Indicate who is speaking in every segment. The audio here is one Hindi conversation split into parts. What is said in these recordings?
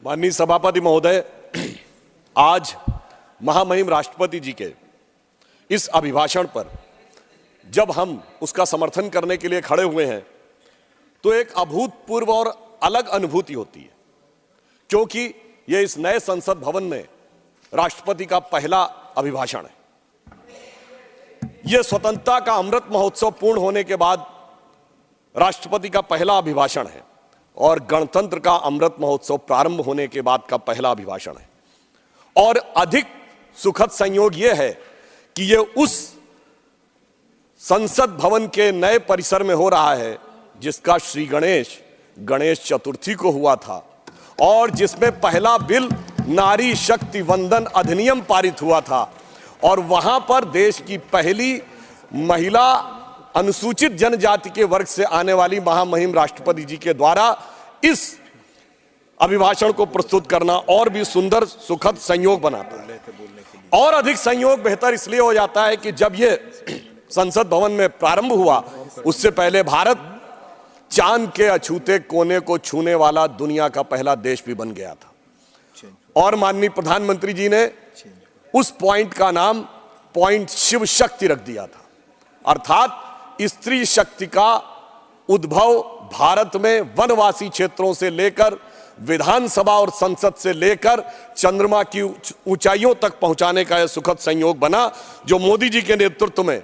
Speaker 1: माननीय सभापति महोदय, आज महामहिम राष्ट्रपति जी के इस अभिभाषण पर जब हम उसका समर्थन करने के लिए खड़े हुए हैं तो एक अभूतपूर्व और अलग अनुभूति होती है, क्योंकि यह इस नए संसद भवन में राष्ट्रपति का पहला अभिभाषण है। यह स्वतंत्रता का अमृत महोत्सव पूर्ण होने के बाद राष्ट्रपति का पहला अभिभाषण है और गणतंत्र का अमृत महोत्सव प्रारंभ होने के बाद का पहला अभिभाषण है। और अधिक सुखद संयोग यह है कि यह उस संसद भवन के नए परिसर में हो रहा है जिसका श्री गणेश चतुर्थी को हुआ था और जिसमें पहला बिल नारी शक्ति वंदन अधिनियम पारित हुआ था और वहां पर देश की पहली महिला अनुसूचित जनजाति के वर्ग से आने वाली महामहिम राष्ट्रपति जी के द्वारा इस अभिभाषण को प्रस्तुत करना और भी सुंदर सुखद संयोग बनाता है। और अधिक संयोग बेहतर इसलिए हो जाता है कि जब यह संसद भवन में प्रारंभ हुआ उससे पहले भारत चांद के अछूते कोने को छूने वाला दुनिया का पहला देश भी बन गया था और माननीय प्रधानमंत्री जी ने उस पॉइंट का नाम पॉइंट शिव शक्ति रख दिया था। अर्थात स्त्री शक्ति का उद्भव भारत में वनवासी क्षेत्रों से लेकर विधानसभा और संसद से लेकर चंद्रमा की ऊंचाइयों तक पहुंचाने का यह सुखद संयोग बना, जो मोदी जी के नेतृत्व में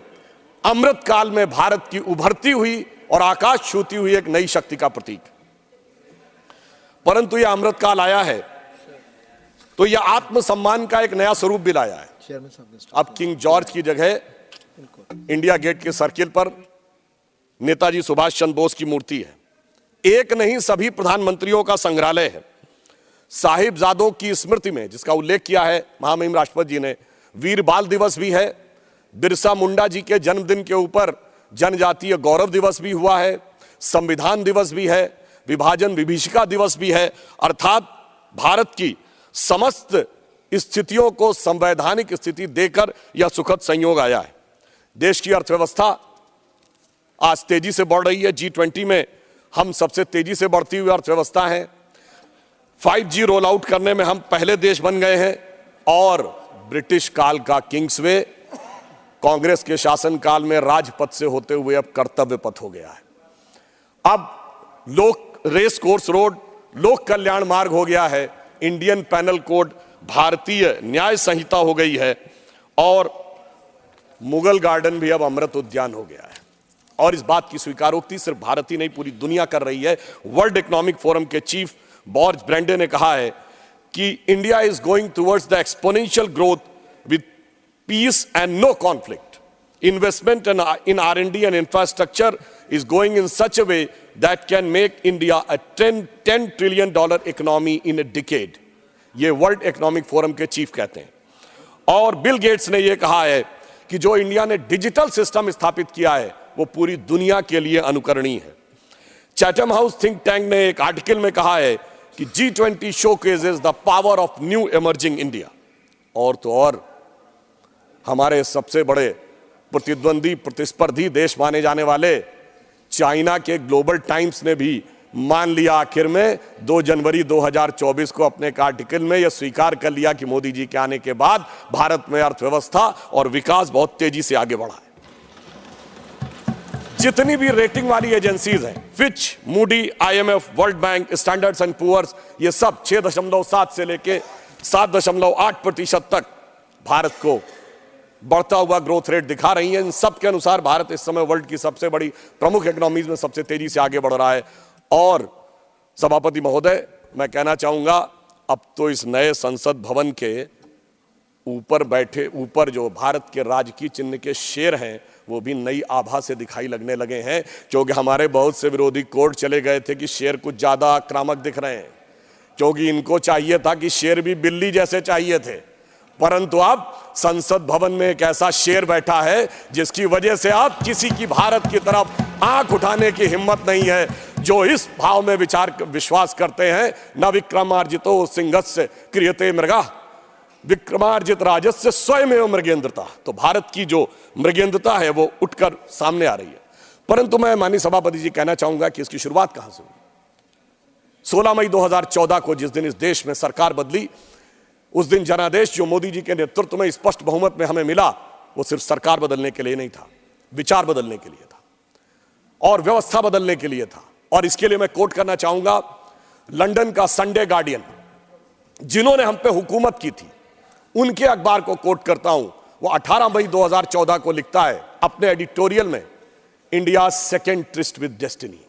Speaker 1: अमृत काल में भारत की उभरती हुई और आकाश छूती हुई एक नई शक्ति का प्रतीक। परंतु यह अमृत काल आया है तो यह आत्मसम्मान का एक नया स्वरूप भी लाया है। अब किंग जॉर्ज की जगह इंडिया गेट के सर्किल पर नेताजी सुभाष चंद्र बोस की मूर्ति है। एक नहीं, सभी प्रधानमंत्रियों का संग्रहालय है। साहिबजादों की स्मृति में, जिसका उल्लेख किया है महामहिम राष्ट्रपति जी ने, वीर बाल दिवस भी है। बिरसा मुंडा जी के जन्मदिन के ऊपर जनजातीय गौरव दिवस भी हुआ है, संविधान दिवस भी है, विभाजन विभीषिका दिवस भी है। अर्थात भारत की समस्त स्थितियों को संवैधानिक स्थिति देकर यह सुखद संयोग आया है। देश की अर्थव्यवस्था आज तेजी से बढ़ रही है। G20 में हम सबसे तेजी से बढ़ती हुई अर्थव्यवस्था है। 5G रोल आउट करने में हम पहले देश बन गए हैं और ब्रिटिश काल का किंग्सवे कांग्रेस के शासनकाल में राजपथ से होते हुए अब कर्तव्य पथ हो गया है। अब लोक रेस कोर्स रोड लोक कल्याण मार्ग हो गया है। इंडियन पैनल कोड भारतीय न्याय संहिता हो गई है और मुगल गार्डन भी अब अमृत उद्यान हो गया है। और इस बात की स्वीकारोक्ति सिर्फ भारत ही नहीं, पूरी दुनिया कर रही है। वर्ल्ड इकोनॉमिक फोरम के चीफ बॉर्ज ब्रेंडे ने कहा है कि India is going towards the exponential growth with peace and no conflict. Investment in R&D and infrastructure is going in such a way that can make India a $10 trillion economy in a decade. ये वर्ल्ड इकोनॉमिक फोरम के चीफ कहते हैं। और बिल गेट्स ने यह कहा है कि जो इंडिया ने डिजिटल सिस्टम स्थापित किया है वो पूरी दुनिया के लिए अनुकरणीय है। चैथम हाउस थिंक टैंक ने एक आर्टिकल में कहा है कि G20 showcases the power of new emerging India. और तो और हमारे सबसे बड़े प्रतिद्वंदी प्रतिस्पर्धी देश माने जाने वाले चाइना के ग्लोबल टाइम्स ने भी मान लिया आखिर में 2 जनवरी 2024 को अपने एक आर्टिकल में यह स्वीकार कर लिया कि मोदी जी के आने के बाद भारत में अर्थव्यवस्था और विकास बहुत तेजी से आगे बढ़ा है। जितनी भी रेटिंग वाली एजेंसीज हैं, Fitch, Moody, IMF, World Bank, Standards and Poor's, ये सब 6.7 से लेके 7.8% तक भारत को बढ़ता हुआ ग्रोथ रेट दिखा रही है। इन सब के अनुसार भारत इस समय वर्ल्ड की सबसे बड़ी प्रमुख इकोनॉमीज में सबसे तेजी से आगे बढ़ रहा है। और सभापति महोदय, मैं कहना चाहूंगा, अब तो इस नए संसद भवन के ऊपर जो भारत के राजकीय चिन्ह के शेर हैं वो भी नई आभा से दिखाई लगने लगे हैं, क्योंकि हमारे बहुत से विरोधी कोर्ट चले गए थे कि शेर कुछ ज्यादा आक्रामक दिख रहे हैं, क्योंकि इनको चाहिए था कि शेर भी बिल्ली जैसे चाहिए थे। परंतु अब संसद भवन में एक ऐसा शेर बैठा है जिसकी वजह से अब किसी की भारत की तरफ आंख उठाने की हिम्मत नहीं है। जो इस भाव में विश्वास करते हैं, न विक्रमार्जितो सिंहस्य क्रियते मृगा विक्रमार्जित राजस्य स्वयमेव मृगेंद्रता। तो भारत की जो मृगेंद्रता है वो उठकर सामने आ रही है। परंतु मैं माननीय सभापति जी कहना चाहूंगा कि इसकी शुरुआत कहां से हुई। 16 मई 2014 को जिस दिन इस देश में सरकार बदली, उस दिन जनादेश जो मोदी जी के नेतृत्व में स्पष्ट बहुमत में हमें मिला, वो सिर्फ सरकार बदलने के लिए नहीं था, विचार बदलने के लिए था और व्यवस्था बदलने के लिए था। और इसके लिए मैं कोट करना चाहूंगा लंदन का संडे गार्डियन, जिन्होंने हम पे हुकूमत की थी, उनके अखबार को कोट करता हूं। वो 18 मई 2014 को लिखता है अपने एडिटोरियल में, India second tourist with destiny.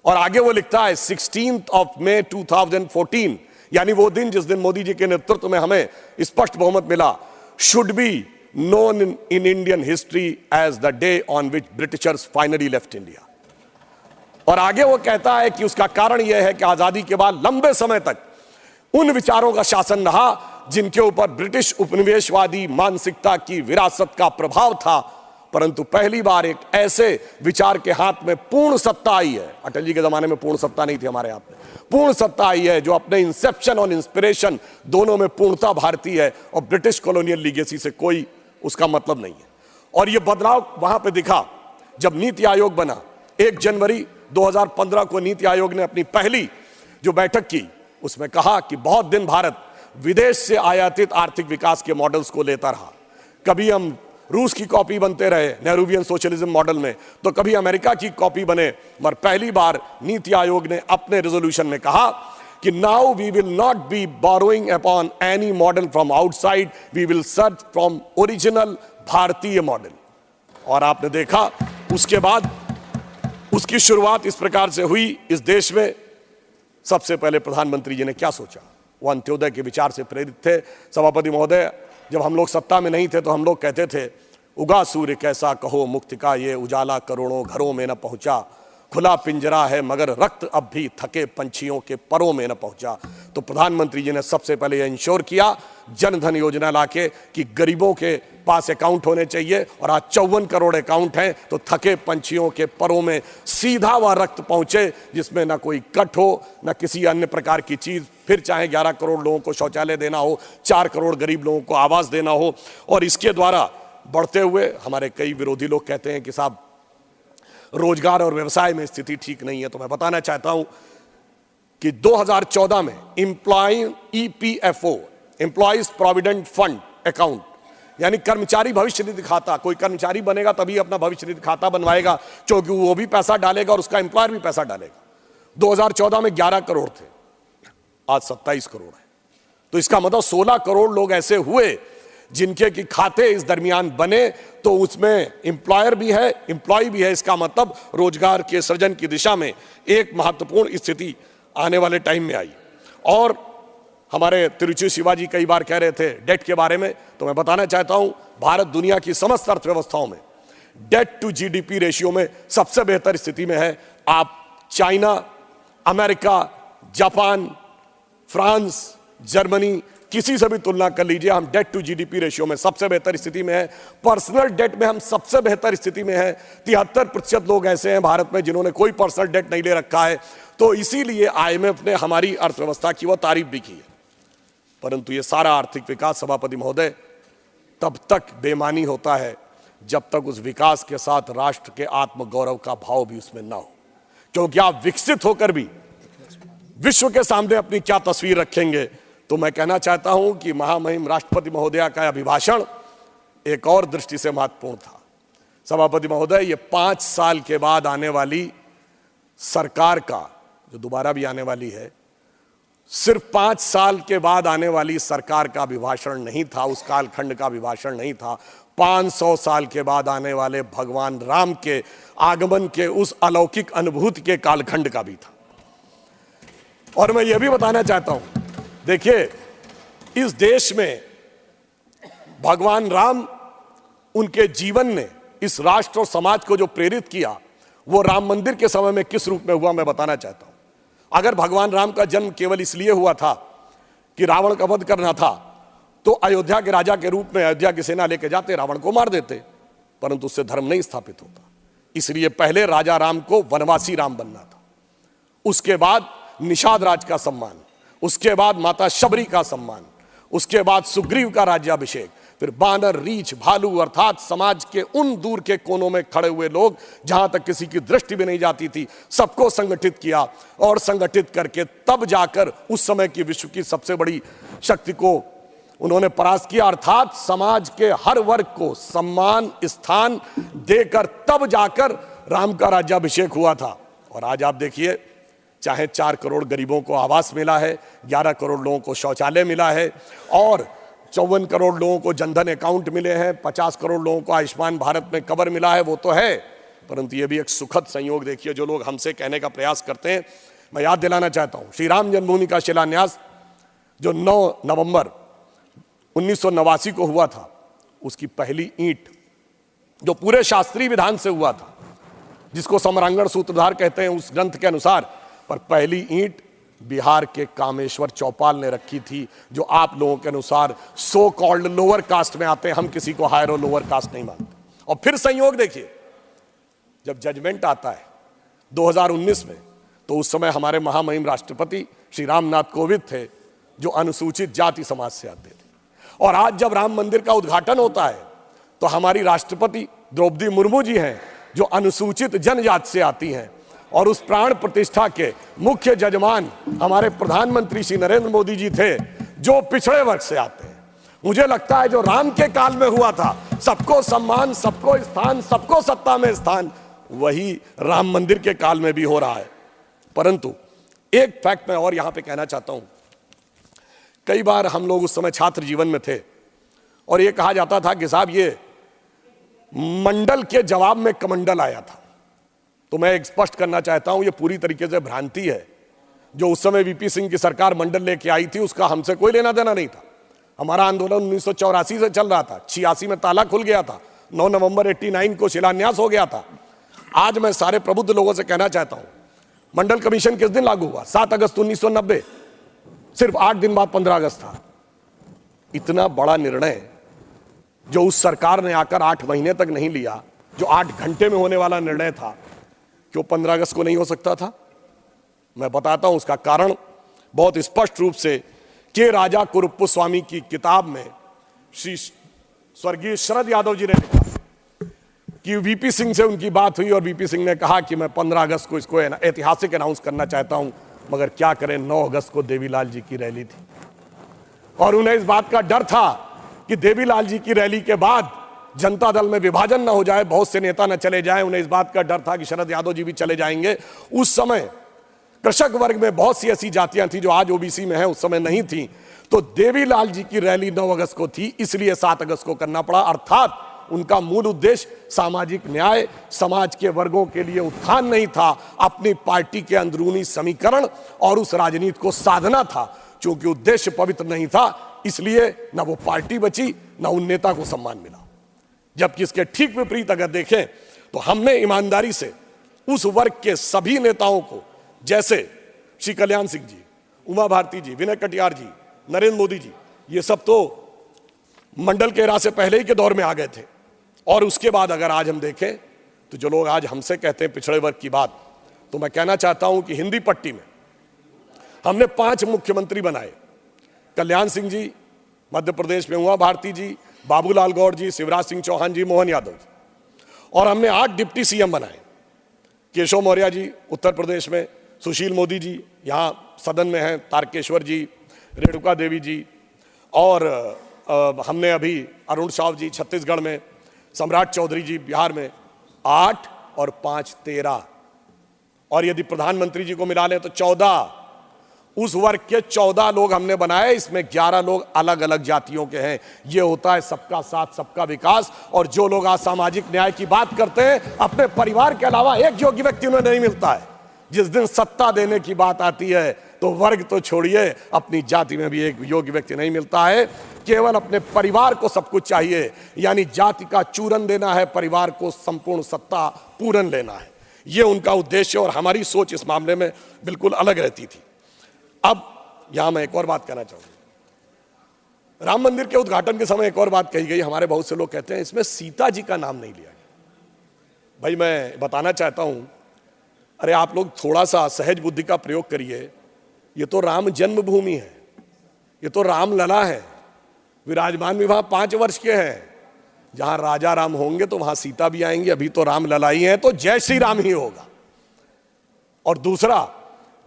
Speaker 1: और आगे वो लिखता है 16 मई 2014, यानी वो दिन जिस दिन मोदी जी के नेतृत्व में हमें स्पष्ट बहुमत मिला, should be known in Indian history as the day on which Britishers finally left India. और आगे वो कहता है कि उसका कारण यह है कि आजादी के बाद लंबे समय तक उन विचारों का शासन रहा जिनके ऊपर ब्रिटिश उपनिवेशवादी मानसिकता की विरासत का प्रभाव था, परंतु पहली बार एक ऐसे विचार के हाथ में पूर्ण सत्ता आई है। अटल जी के जमाने में पूर्ण सत्ता नहीं थी, हमारे हाथ में पूर्ण सत्ता आई है, जो अपने इंसेप्शन और इंस्पिरेशन दोनों में पूर्णता भारतीय है और ब्रिटिश कॉलोनियल लीगेसी से कोई उसका मतलब नहीं है। और यह बदलाव वहां पे दिखा जब नीति आयोग बना। 1 जनवरी 2015 को नीति आयोग ने अपनी पहली जो बैठक की, उसमें कहा कि बहुत दिन भारत विदेश से आयातित आर्थिक विकास के मॉडल्स को लेता रहा। कभी हम रूस की कॉपी बनते रहे नेहरूवियन सोशलिज्म मॉडल में, तो कभी अमेरिका की कॉपी बने, मगर पहली बार नीति आयोग ने अपने रेजोल्यूशन में कहा कि now we will not be borrowing upon any model from outside, we will search from original भारतीय मॉडल। और आपने देखा उसके बाद उसकी शुरुआत इस प्रकार से हुई। इस देश में सबसे पहले प्रधानमंत्री जी ने क्या सोचा, वो अंत्योदय के विचार से प्रेरित थे। सभापति महोदय, जब हम लोग सत्ता में नहीं थे तो हम लोग कहते थे, उगा सूर्य कैसा कहो मुक्ति का ये उजाला करोड़ों घरों में न पहुंचा, खुला पिंजरा है मगर रक्त अब भी थके पंछियों के परों में न पहुंचा। तो प्रधानमंत्री जी ने सबसे पहले यह इंश्योर किया जन धन योजना लाके कि गरीबों के पास अकाउंट होने चाहिए, और आज 54 करोड़ अकाउंट हैं, तो थके पंछियों के परों में सीधा वह रक्त पहुंचे जिसमें ना कोई कट हो ना किसी अन्य प्रकार की चीज। फिर चाहे 11 करोड़ लोगों को शौचालय देना हो, 4 करोड़ गरीब लोगों को आवास देना हो। और इसके द्वारा बढ़ते हुए हमारे कई विरोधी लोग कहते हैं कि साहब रोजगार और व्यवसाय में स्थिति ठीक नहीं है, तो मैं बताना चाहता हूं कि 2014 में EPFO employees provident fund account, यानी कर्मचारी भविष्य निधि खाता, कोई कर्मचारी बनेगा तभी अपना भविष्य निधि खाता बनवाएगा, क्योंकि वो भी पैसा डालेगा और उसका एम्प्लॉयर भी पैसा डालेगा। 2014 में 11 करोड़ थे, आज 27 करोड़ है। तो इसका मतलब 16 करोड़ लोग ऐसे हुए जिनके की खाते इस दरमियान बने, तो उसमें एम्प्लॉयर भी है, एम्प्लॉय भी है। इसका मतलब रोजगार के सृजन की दिशा में एक महत्वपूर्ण स्थिति आने वाले टाइम में आई। और हमारे तिरुचि शिवाजी कई बार कह रहे थे डेट के बारे में, तो मैं बताना चाहता हूं भारत दुनिया की समस्त अर्थव्यवस्थाओं में डेट टू GDP रेशियो में सबसे बेहतर स्थिति में है। आप China, America, Japan, France, Germany, किसी से भी तुलना कर लीजिए, हम डेट टू GDP रेशियो में सबसे बेहतर स्थिति में है। पर्सनल डेट में हम सबसे बेहतर स्थिति में है। 73% लोग ऐसे हैं भारत में जिन्होंने कोई पर्सनल डेट नहीं ले रखा है। तो इसीलिए IMF ने हमारी अर्थव्यवस्था की वह तारीफ भी की है। परंतु ये सारा आर्थिक विकास सभापति महोदय तब तक बेमानी होता है जब तक उस विकास के साथ राष्ट्र के आत्मगौरव का भाव भी उसमें ना हो। क्योंकि आप विकसित होकर भी विश्व के सामने अपनी क्या तस्वीर रखेंगे। तो मैं कहना चाहता हूं कि महामहिम राष्ट्रपति महोदया का अभिभाषण एक और दृष्टि से महत्वपूर्ण था। सभापति महोदय, ये 5 साल के बाद आने वाली सरकार का, जो दोबारा भी आने वाली है, सिर्फ 5 साल के बाद आने वाली सरकार का अभिभाषण नहीं था, उस कालखंड का अभिभाषण नहीं था। 500 साल के बाद आने वाले भगवान राम के आगमन के उस अलौकिक अनुभूति के कालखंड का भी था। और मैं यह भी बताना चाहता हूं, देखिए इस देश में भगवान राम, उनके जीवन ने इस राष्ट्र और समाज को जो प्रेरित किया, वो राम मंदिर के समय में किस रूप में हुआ मैं बताना चाहता हूं। अगर भगवान राम का जन्म केवल इसलिए हुआ था कि रावण का वध करना था, तो अयोध्या के राजा के रूप में अयोध्या की सेना लेके जाते, रावण को मार देते, परंतु उससे धर्म नहीं स्थापित होता। इसलिए पहले राजा राम को वनवासी राम बनना था, उसके बाद निषाद राज का सम्मान, उसके बाद माता शबरी का सम्मान, उसके बाद सुग्रीव का राज्याभिषेक, फिर बानर, रीछ, भालू अर्थात समाज के उन दूर के कोनों में खड़े हुए लोग जहां तक किसी की दृष्टि भी नहीं जाती थी, सबको संगठित किया और संगठित करके तब जाकर उस समय की विश्व की सबसे बड़ी शक्ति को उन्होंने परास्त किया। अर्थात समाज के हर वर्ग को सम्मान स्थान देकर तब जाकर राम का राज्याभिषेक हुआ था। और आज आप देखिए, चाहे 4 करोड़ गरीबों को आवास मिला है, 11 करोड़ लोगों को शौचालय मिला है और 54 करोड़ लोगों को जनधन अकाउंट मिले हैं, 50 करोड़ लोगों को आयुष्मान भारत में कवर मिला है, वो तो है, परंतु ये भी एक सुखद संयोग देखिए जो लोग हमसे कहने का प्रयास करते हैं। मैं याद दिलाना चाहता हूं, श्री राम जन्मभूमि का शिलान्यास जो 9 नवंबर 1989 को हुआ था, उसकी पहली ईंट जो पूरे शास्त्रीय विधान से हुआ था, जिसको सम्रांगण सूत्रधार कहते हैं उस ग्रंथ के अनुसार, पर पहली ईंट बिहार के कामेश्वर चौपाल ने रखी थी, जो आप लोगों के अनुसार सो कॉल्ड लोअर कास्ट में आते हैं। हम किसी को हायर और लोअर कास्ट नहीं मानते। और फिर संयोग देखिए, जब जजमेंट आता है 2019 में, तो उस समय हमारे महामहिम राष्ट्रपति श्री रामनाथ कोविंद थे, जो अनुसूचित जाति समाज से आते थे। और आज जब राम मंदिर का उद्घाटन होता है, तो हमारी राष्ट्रपति द्रौपदी मुर्मू जी हैं, जो अनुसूचित जनजाति से आती हैं। और उस प्राण प्रतिष्ठा के मुख्य जजमान हमारे प्रधानमंत्री श्री नरेंद्र मोदी जी थे, जो पिछड़े वर्ग से आते हैं। मुझे लगता है जो राम के काल में हुआ था, सबको सम्मान, सबको स्थान, सबको सत्ता में स्थान, वही राम मंदिर के काल में भी हो रहा है। परंतु एक फैक्ट मैं और यहां पे कहना चाहता हूं। कई बार हम लोग उस समय छात्र जीवन में थे और ये कहा जाता था कि साहब ये मंडल के जवाब में कमंडल आया था। तो मैं एक स्पष्ट करना चाहता हूं, ये पूरी तरीके से भ्रांति है। जो उस समय वीपी सिंह की सरकार मंडल लेके आई थी, उसका हमसे कोई लेना देना नहीं था। हमारा आंदोलन 1984 से चल रहा था, 86 में ताला खुल गया था, 9 नवंबर 89 को शिलान्यास हो गया था। आज मैं सारे प्रबुद्ध लोगों से कहना चाहता हूं, मंडल कमीशन किस दिन लागू हुआ? 7 अगस्त 1990, सिर्फ 8 दिन बाद 15 अगस्त था। इतना बड़ा निर्णय जो उस सरकार ने आकर 8 महीने तक नहीं लिया, जो 8 घंटे में होने वाला निर्णय था, क्यों 15 अगस्त को नहीं हो सकता था? मैं बताता हूं उसका कारण बहुत स्पष्ट रूप से के राजा कुरुप्पु स्वामी की किताब में श्री स्वर्गीय शरद यादव जी ने लिखा कि वीपी सिंह से उनकी बात हुई और वीपी सिंह ने कहा कि मैं 15 अगस्त को इसको ऐतिहासिक अनाउंस करना चाहता हूं, मगर क्या करें, 9 अगस्त को देवीलाल जी की रैली थी और उन्हें इस बात का डर था कि देवीलाल जी की रैली के बाद जनता दल में विभाजन ना हो जाए, बहुत से नेता न चले जाएं। उन्हें इस बात का डर था कि शरद यादव जी भी चले जाएंगे। उस समय कृषक वर्ग में बहुत सी ऐसी जातियां थी जो आज ओबीसी में है, उस समय नहीं थी। तो देवीलाल जी की रैली 9 अगस्त को थी, इसलिए 7 अगस्त को करना पड़ा। अर्थात उनका मूल उद्देश्य सामाजिक न्याय, समाज के वर्गों के लिए उत्थान नहीं था, अपनी पार्टी के अंदरूनी समीकरण और उस राजनीति को साधना था। क्योंकि उद्देश्य पवित्र नहीं था, इसलिए न वो पार्टी बची, न उन नेता को सम्मान मिला। जबकि इसके ठीक विपरीत अगर देखें तो हमने ईमानदारी से उस वर्ग के सभी नेताओं को, जैसे श्री कल्याण सिंह जी, उमा भारती जी, विनय कटियार जी, नरेंद्र मोदी जी, ये सब तो मंडल के राह से पहले ही के दौर में आ गए थे। और उसके बाद अगर आज हम देखें तो जो लोग आज हमसे कहते हैं पिछड़े वर्ग की बात, तो मैं कहना चाहता हूं कि हिंदी पट्टी में हमने 5 मुख्यमंत्री बनाए। कल्याण सिंह जी मध्य प्रदेश में, उमा भारती जी, बाबूलाल गौड़ जी, शिवराज सिंह चौहान जी, मोहन यादव जी, और हमने 8 डिप्टी सीएम बनाए। केशव मौर्य जी उत्तर प्रदेश में, सुशील मोदी जी यहां सदन में हैं, तारकेश्वर जी, रेणुका देवी जी, और हमने अभी अरुण साव जी छत्तीसगढ़ में, सम्राट चौधरी जी बिहार में। 8 और 5 13, और यदि प्रधानमंत्री जी को मिला लें तो 14। उस वर्ग के 14 लोग हमने बनाए, इसमें 11 लोग अलग अलग जातियों के हैं। यह होता है सबका साथ सबका विकास। और जो लोग आज सामाजिक न्याय की बात करते हैं, अपने परिवार के अलावा एक योग्य व्यक्ति उन्हें नहीं मिलता है। जिस दिन सत्ता देने की बात आती है तो वर्ग तो छोड़िए, अपनी जाति में भी एक योग्य व्यक्ति नहीं मिलता है। केवल अपने परिवार को सब कुछ चाहिए, यानी जाति का चूरन देना है, परिवार को संपूर्ण सत्ता पूरन लेना है। यह उनका उद्देश्य, और हमारी सोच इस मामले में बिल्कुल अलग रहती थी। अब यहां मैं एक और बात कहना चाहूंगा। राम मंदिर के उद्घाटन के समय एक और बात कही गई। हमारे बहुत से लोग कहते हैं इसमें सीता जी का नाम नहीं लिया गया। भाई मैं बताना चाहता हूं, अरे आप लोग थोड़ा सा सहज बुद्धि का प्रयोग करिए। ये तो राम जन्मभूमि है, ये तो रामलला है। विराजमान भी वहां 5 वर्ष के हैं। जहां राजा राम होंगे तो वहां सीता भी आएंगी। अभी तो राम ललाई हैं तो जय श्री राम ही होगा। और दूसरा,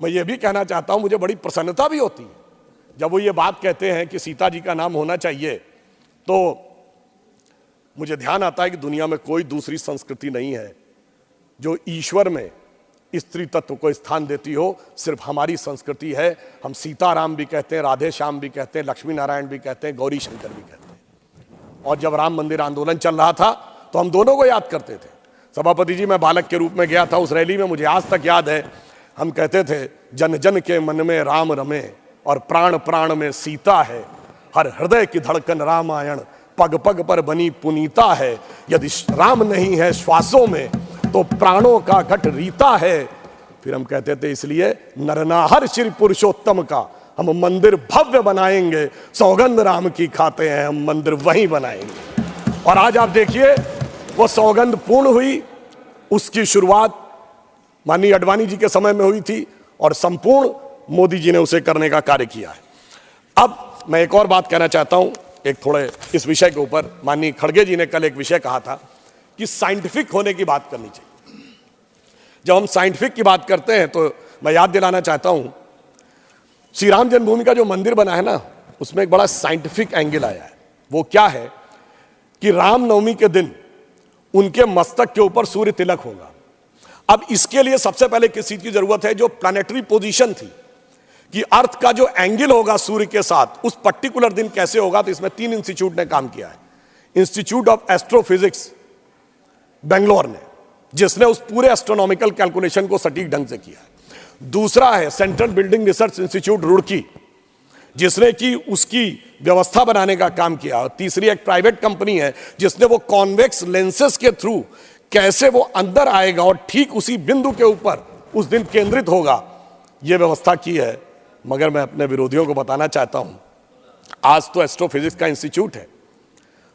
Speaker 1: मैं ये भी कहना चाहता हूं, मुझे बड़ी प्रसन्नता भी होती है जब वो ये बात कहते हैं कि सीता जी का नाम होना चाहिए, तो मुझे ध्यान आता है कि दुनिया में कोई दूसरी संस्कृति नहीं है जो ईश्वर में स्त्री तत्व को स्थान देती हो, सिर्फ हमारी संस्कृति है। हम सीताराम भी कहते हैं, राधे श्याम भी कहते हैं, लक्ष्मी नारायण भी कहते हैं, गौरी शंकर भी कहते हैं। और जब राम मंदिर आंदोलन चल रहा था तो हम दोनों को याद करते थे। सभापति जी, मैं बालक के रूप में गया था उस रैली में, मुझे आज तक याद है। हम कहते थे, जन जन के मन में राम रमे और प्राण प्राण में सीता है, हर हृदय की धड़कन रामायण पग पग पर बनी पुनीता है, यदि राम नहीं है श्वासों में तो प्राणों का घट रीता है। फिर हम कहते थे, इसलिए नरनाहर श्री पुरुषोत्तम का हम मंदिर भव्य बनाएंगे, सौगंध राम की खाते हैं हम मंदिर वहीं बनाएंगे। और आज आप देखिए वो सौगंध पूर्ण हुई। उसकी शुरुआत माननीय अडवाणी जी के समय में हुई थी और संपूर्ण मोदी जी ने उसे करने का कार्य किया है। अब मैं एक और बात कहना चाहता हूं, एक थोड़े इस विषय के ऊपर। माननीय खड़गे जी ने कल एक विषय कहा था कि साइंटिफिक होने की बात करनी चाहिए। जब हम साइंटिफिक की बात करते हैं तो मैं याद दिलाना चाहता हूं, श्री राम जन्मभूमि का जो मंदिर बना है ना, उसमें एक बड़ा साइंटिफिक एंगल आया है। वो क्या है कि रामनवमी के दिन उनके मस्तक के ऊपर सूर्य तिलक होगा। अब इसके लिए सबसे पहले किस चीज की जरूरत है? जो प्लैनेटरी पोजीशन थी कि अर्थ का जो एंगल होगा सूर्य के साथ, उस पर्टिकुलर दिन कैसे होगा। तो इसमें 3 इंस्टीट्यूट ने काम किया है। इंस्टीट्यूट ऑफ एस्ट्रोफिजिक्स बेंगलोर ने, जिसने उस पूरे एस्ट्रोनॉमिकल कैलकुलेशन को सटीक ढंग से किया है। दूसरा है central building research institute Roorkee, जिसने कि उसकी व्यवस्था बनाने का काम किया। और तीसरी एक प्राइवेट कंपनी है जिसने वो कॉन्वेक्स लेंसेस के थ्रू कैसे वो अंदर आएगा और ठीक उसी बिंदु के ऊपर उस दिन केंद्रित होगा, ये व्यवस्था की है। मगर मैं अपने विरोधियों को बताना चाहता हूं, आज तो एस्ट्रोफिजिक्स का इंस्टीट्यूट है,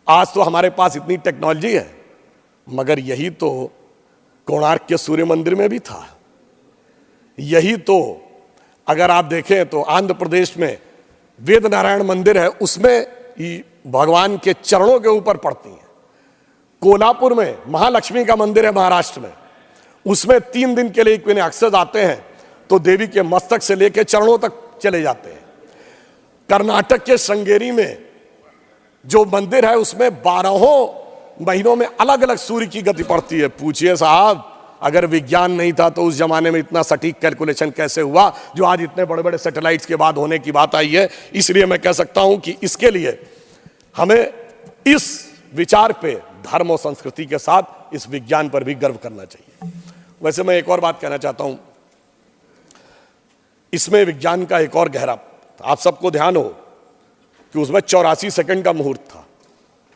Speaker 1: आज तो हमारे पास इतनी टेक्नोलॉजी है, मगर यही तो कोणार्क के सूर्य मंदिर में भी था। यही तो अगर आप देखें तो आंध्र प्रदेश में वेद नारायण मंदिर है, उसमें भगवान के चरणों के ऊपर पड़ती हैं। कोल्हापुर में महालक्ष्मी का मंदिर है महाराष्ट्र में, उसमें 3 दिन के लिए इक्विनॉक्सेस आते हैं तो देवी के मस्तक से लेकर चरणों तक चले जाते हैं। कर्नाटक के श्रृंगेरी में जो मंदिर है उसमें 12 महीनों में अलग अलग सूर्य की गति पड़ती है। पूछिए साहब, अगर विज्ञान नहीं था तो उस जमाने में इतना सटीक कैलकुलेशन कैसे हुआ जो आज इतने बड़े बड़े सैटेलाइट्स के बाद होने की बात आई है। इसलिए मैं कह सकता हूं कि इसके लिए हमें इस विचार पे धर्म और संस्कृति के साथ इस विज्ञान पर भी गर्व करना चाहिए। वैसे मैं एक और बात कहना चाहता हूं, इसमें विज्ञान का एक और गहरा, आप सबको ध्यान हो कि उसमें 84 सेकंड का मुहूर्त था,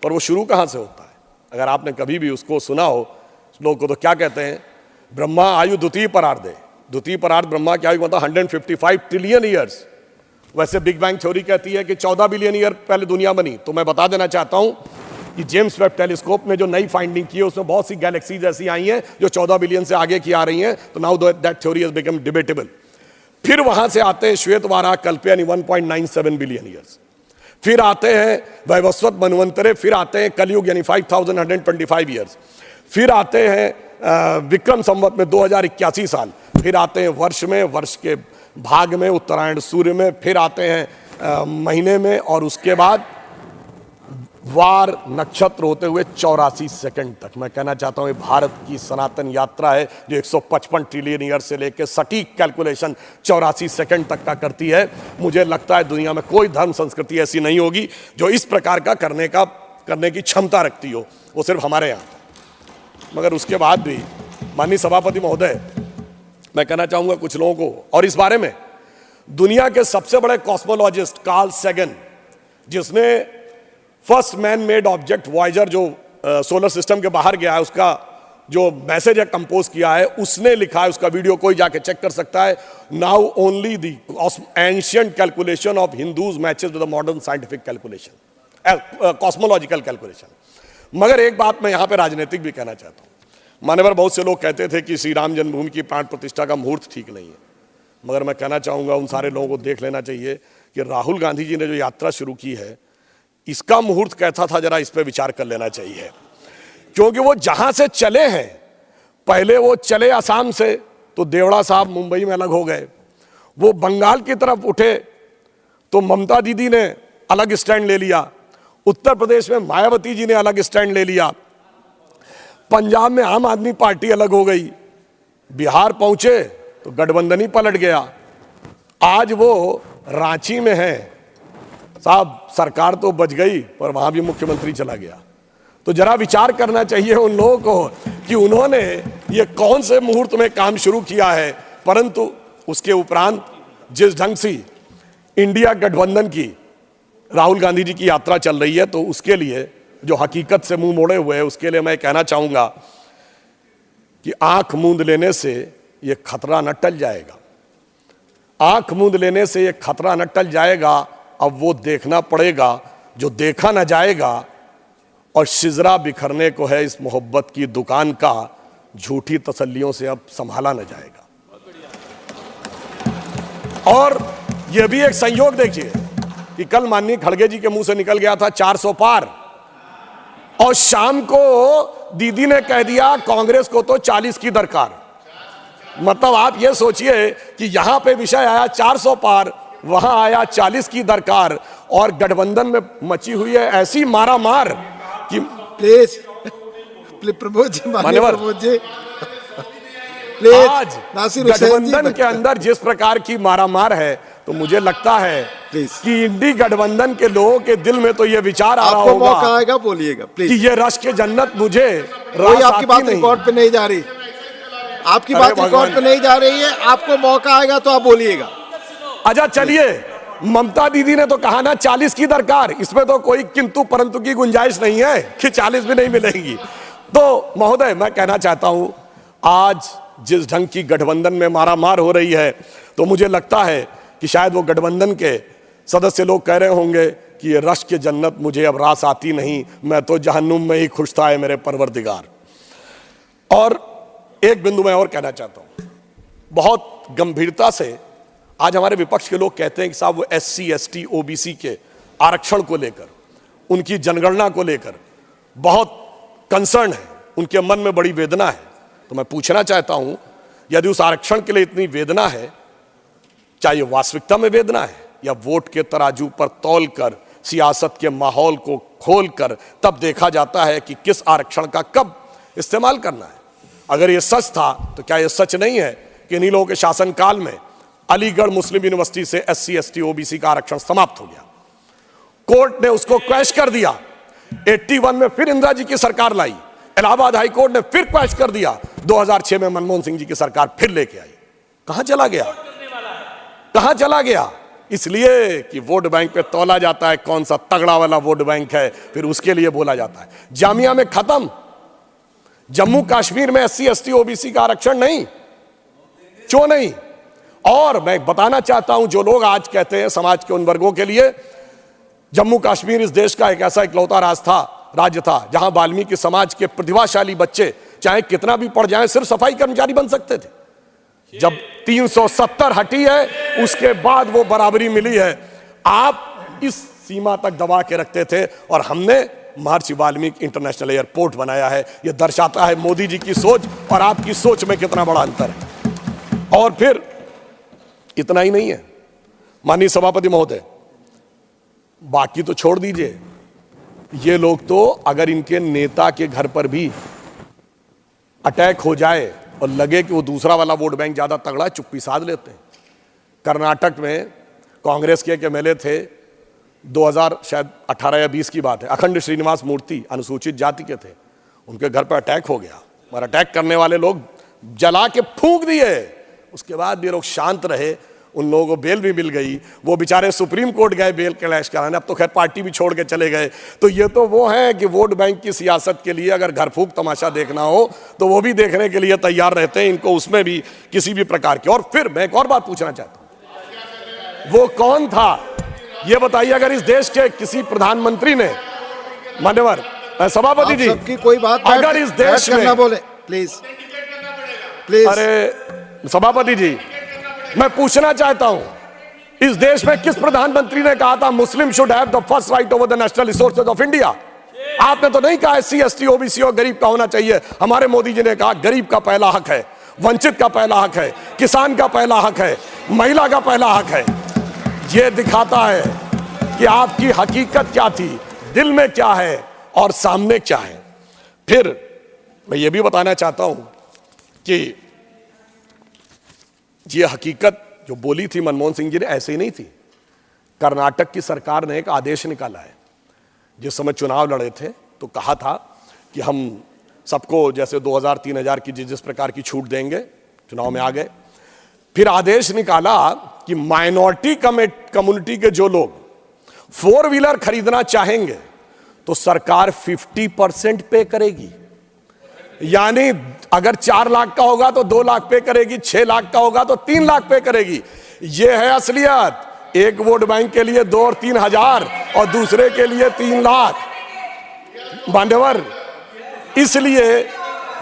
Speaker 1: पर वो शुरू कहां से होता है? अगर आपने कभी भी उसको सुना हो, लोग को तो क्या कहते हैं, ब्रह्मा आयु द्वितीय परार्धे। द्वितीय परार्ध ब्रह्मा की आयु मतलब 155 ट्रिलियन ईयर्स। वैसे बिग बैंग थ्योरी कहती है कि 14 बिलियन ईयर पहले दुनिया बनी। तो मैं बता देना चाहता हूं कि जेम्स वेब टेलीस्कोप ने जो नई फाइंडिंग की है उसमें बहुत सी गैलेक्सीज ऐसी आई हैं जो 14 बिलियन से आगे की आ रही हैं। तो now that theory has become debatable. फिर वहां से आते हैं श्वेत वाराह कल्पयानी 1.97 बिलियन ईयर्स। फिर आते हैं वैवस्वत मनवंतरे, फिर आते हैं कलयुग यानी 5125 ईयर्स। फिर आते हैं विक्रम संवत में 2081 साल। फिर आते हैं वर्ष में, वर्ष के भाग में, उत्तरायण सूर्य में, फिर आते हैं महीने में, और उसके बाद वार नक्षत्र होते हुए 84 सेकंड तक। मैं कहना चाहता हूं ये भारत की सनातन यात्रा है जो 155 ट्रिलियन ईयर से लेकर सटीक कैलकुलेशन 84 सेकंड तक का करती है। मुझे लगता है दुनिया में कोई धर्म संस्कृति ऐसी नहीं होगी जो इस प्रकार का करने की क्षमता रखती हो, वो सिर्फ हमारे यहाँ। मगर उसके बाद भी माननीय सभापति महोदय, मैं कहना चाहूंगा कुछ लोगों को, और इस बारे में दुनिया के सबसे बड़े कॉस्मोलॉजिस्ट कार्ल सैगन, जिसने first man made object Voyager जो सोलर सिस्टम के बाहर गया है उसका जो मैसेज है कंपोज किया है, उसने लिखा है, उसका वीडियो कोई जाके चेक कर सकता है। Now only the ancient calculation of Hindus matches with the modern scientific calculation, cosmological calculation. मगर एक बात मैं यहां पे राजनीतिक भी कहना चाहता हूं। मान्यवर बहुत से लोग कहते थे कि श्री राम जन्मभूमि की प्राण प्रतिष्ठा का मुहूर्त ठीक नहीं है, मगर मैं कहना चाहूंगा उन सारे लोगों को देख लेना चाहिए कि राहुल गांधी जी ने जो यात्रा शुरू की है, इसका मुहूर्त कैसा था, जरा इस पे विचार कर लेना चाहिए। क्योंकि वो जहां से चले हैं, पहले वो चले असम से, तो देवड़ा साहब मुंबई में अलग हो गए। वो बंगाल की तरफ उठे तो ममता दीदी ने अलग स्टैंड ले लिया। उत्तर प्रदेश में मायावती जी ने अलग स्टैंड ले लिया। पंजाब में आम आदमी पार्टी अलग हो गई। बिहार पहुंचे तो गठबंधन ही पलट गया। आज वो रांची में है। साहब, सरकार तो बच गई पर वहां भी मुख्यमंत्री चला गया। तो जरा विचार करना चाहिए उन लोगों को कि उन्होंने ये कौन से मुहूर्त में काम शुरू किया है। परंतु उसके उपरांत जिस ढंग से इंडिया गठबंधन की राहुल गांधी जी की यात्रा चल रही है, तो उसके लिए जो हकीकत से मुंह मोड़े हुए हैं, उसके लिए मैं कहना चाहूंगा कि आंख मूंद लेने से ये खतरा न टल जाएगा। आंख मूंद लेने से ये खतरा न टल जाएगा। अब वो देखना पड़ेगा जो देखा न जाएगा, और शिजरा बिखरने को है इस मोहब्बत की दुकान का, झूठी तसल्लियों से अब संभाला न जाएगा। और यह भी एक संयोग देखिए कि कल माननीय खड़गे जी के मुंह से निकल गया था 400 पार, और शाम को दीदी ने कह दिया कांग्रेस को तो 40 की दरकार। मतलब आप ये सोचिए कि यहां पे विषय आया 400 पार, वहां आया 40 की दरकार, और गठबंधन में मची हुई है ऐसी मारामार कि
Speaker 2: प्लीज प्रमोद जी,
Speaker 1: मान्यवर,
Speaker 2: प्रमोद जी
Speaker 1: आज गठबंधन के अंदर जिस प्रकार की मारामार है, तो मुझे लगता है कि इंडी गठबंधन के लोगों के दिल में तो ये विचार आ रहा होगा,
Speaker 2: मौका आएगा बोलिएगा प्लीज,
Speaker 1: कि ये रश के जन्नत मुझे
Speaker 2: आपकी बात रिकॉर्ड पे नहीं जा रही, आपकी बात रिकॉर्ड पे नहीं जा रही है, आपको मौका आएगा तो आप बोलिएगा।
Speaker 1: अच्छा चलिए, ममता दीदी ने तो कहा ना 40 की दरकार, इसमें तो कोई किंतु परंतु की गुंजाइश नहीं है कि 40 भी नहीं मिलेंगी। तो महोदय, मैं कहना चाहता हूं, आज जिस ढंग की गठबंधन में मारामार हो रही है, तो मुझे लगता है कि शायद वो गठबंधन के सदस्य लोग कह रहे होंगे कि ये रश के जन्नत मुझे अब रास आती नहीं, मैं तो जहन्नुम में ही खुश था, है मेरे परवरदिगार। और एक बिंदु मैं और कहना चाहता हूं, बहुत गंभीरता से आज हमारे विपक्ष के लोग कहते हैं कि साहब वो SC ST OBC के आरक्षण को लेकर, उनकी जनगणना को लेकर बहुत कंसर्न है, उनके मन में बड़ी वेदना है। तो मैं पूछना चाहता हूं, यदि उस आरक्षण के लिए इतनी वेदना है, चाहे वास्तविकता में वेदना है या वोट के तराजू पर तौल कर, सियासत के माहौल को खोल कर तब देखा जाता है कि किस आरक्षण का कब इस्तेमाल करना है। अगर ये सच था तो क्या ये सच नहीं है कि इन्हीं लोगों के शासनकाल में अलीगढ़ मुस्लिम यूनिवर्सिटी से SC ST OBC का आरक्षण समाप्त हो गया, कोर्ट ने उसको क्वैश कर दिया। 81 में फिर इंदिरा जी की सरकार लाई, इलाहाबाद हाई कोर्ट ने फिर क्वैश कर दिया, 2006 में मनमोहन सिंह जी की सरकार फिर लेके आई। कहां चला गया, कहां चला गया? इसलिए कि वोट बैंक पे तौला जाता है कौन सा तगड़ा वाला वोट बैंक है, फिर उसके लिए बोला जाता है। जामिया में खत्म, जम्मू कश्मीर में SC ST OBC का आरक्षण नहीं, क्यों नहीं? और मैं बताना चाहता हूं, जो लोग आज कहते हैं समाज के उन वर्गों के लिए, जम्मू कश्मीर इस देश का एक ऐसा इकलौता राज्य था जहां वाल्मीकि समाज के प्रतिभाशाली बच्चे चाहे कितना भी पढ़ जाएं, सिर्फ सफाई कर्मचारी बन सकते थे। जब 370 हटी है, उसके बाद वो बराबरी मिली है। आप इस सीमा तक दबा के रखते थे, और हमने महर्षि वाल्मीकि इंटरनेशनल एयरपोर्ट बनाया है। यह दर्शाता है मोदी जी की सोच और आपकी सोच में कितना बड़ा अंतर है। और फिर इतना ही नहीं है माननीय सभापति महोदय, बाकी तो छोड़ दीजिए, ये लोग तो अगर इनके नेता के घर पर भी अटैक हो जाए और लगे कि वो दूसरा वाला वोट बैंक ज्यादा तगड़ा है, चुप्पी साध लेते हैं। कर्नाटक में कांग्रेस के एक MLA थे, 2018 या 20 की बात है, अखंड श्रीनिवास मूर्ति अनुसूचित जाति के थे, उनके घर पर अटैक हो गया, और अटैक करने वाले लोग जला के फूंक दिए। उसके बाद भी लोग शांत रहे, उन लोगों को बेल भी मिल गई, वो बेचारे सुप्रीम कोर्ट गए बेल क्लैश कराने, अब तो खैर पार्टी भी छोड़ के चले गए। तो ये तो वो है कि वोट बैंक की सियासत के लिए अगर घर फूंक तमाशा देखना हो तो वो भी देखने के लिए तैयार रहते हैं, इनको उसमें भी किसी भी प्रकार की। और फिर मैं एक और बात पूछना चाहता हूं, वो कौन था ये बताइए। अगर इस देश के किसी प्रधानमंत्री ने, मान्यवर सभापति जी,
Speaker 2: सबकी कोई बात
Speaker 1: अगर इस देश में
Speaker 2: बोले प्लीज प्लीज,
Speaker 1: अरे सभापति जी, मैं पूछना चाहता हूं इस देश में किस प्रधानमंत्री ने कहा था मुस्लिम should have the first right over the national resources of India? आपने तो नहीं कहा एससी एसटी ओबीसी और गरीब का होना चाहिए। हमारे मोदी जी ने कहा गरीब का पहला हक है, वंचित का पहला हक है, किसान का पहला हक है, महिला का पहला हक है। यह दिखाता है कि आपकी हकीकत क्या थी, दिल में क्या है और सामने क्या है। फिर मैं ये भी बताना चाहता हूं कि ये हकीकत जो बोली थी मनमोहन सिंह जी ने ऐसे ही नहीं थी। कर्नाटक की सरकार ने एक आदेश निकाला है। जिस समय चुनाव लड़े थे तो कहा था कि हम सबको जैसे 2000-3000 की जिस प्रकार की छूट देंगे, चुनाव में आ गए। फिर आदेश निकाला कि माइनॉरिटी कम्युनिटी के जो लोग 4 व्हीलर खरीदना चाहेंगे तो सरकार 50% पे करेगी। यानी अगर 4 लाख का होगा तो 2 लाख पे करेगी, 6 लाख का होगा तो 3 लाख पे करेगी। यह है असलियत। एक वोट बैंक के लिए 2 और 3 हजार और दूसरे के लिए 3 लाख। मान्यवर, इसलिए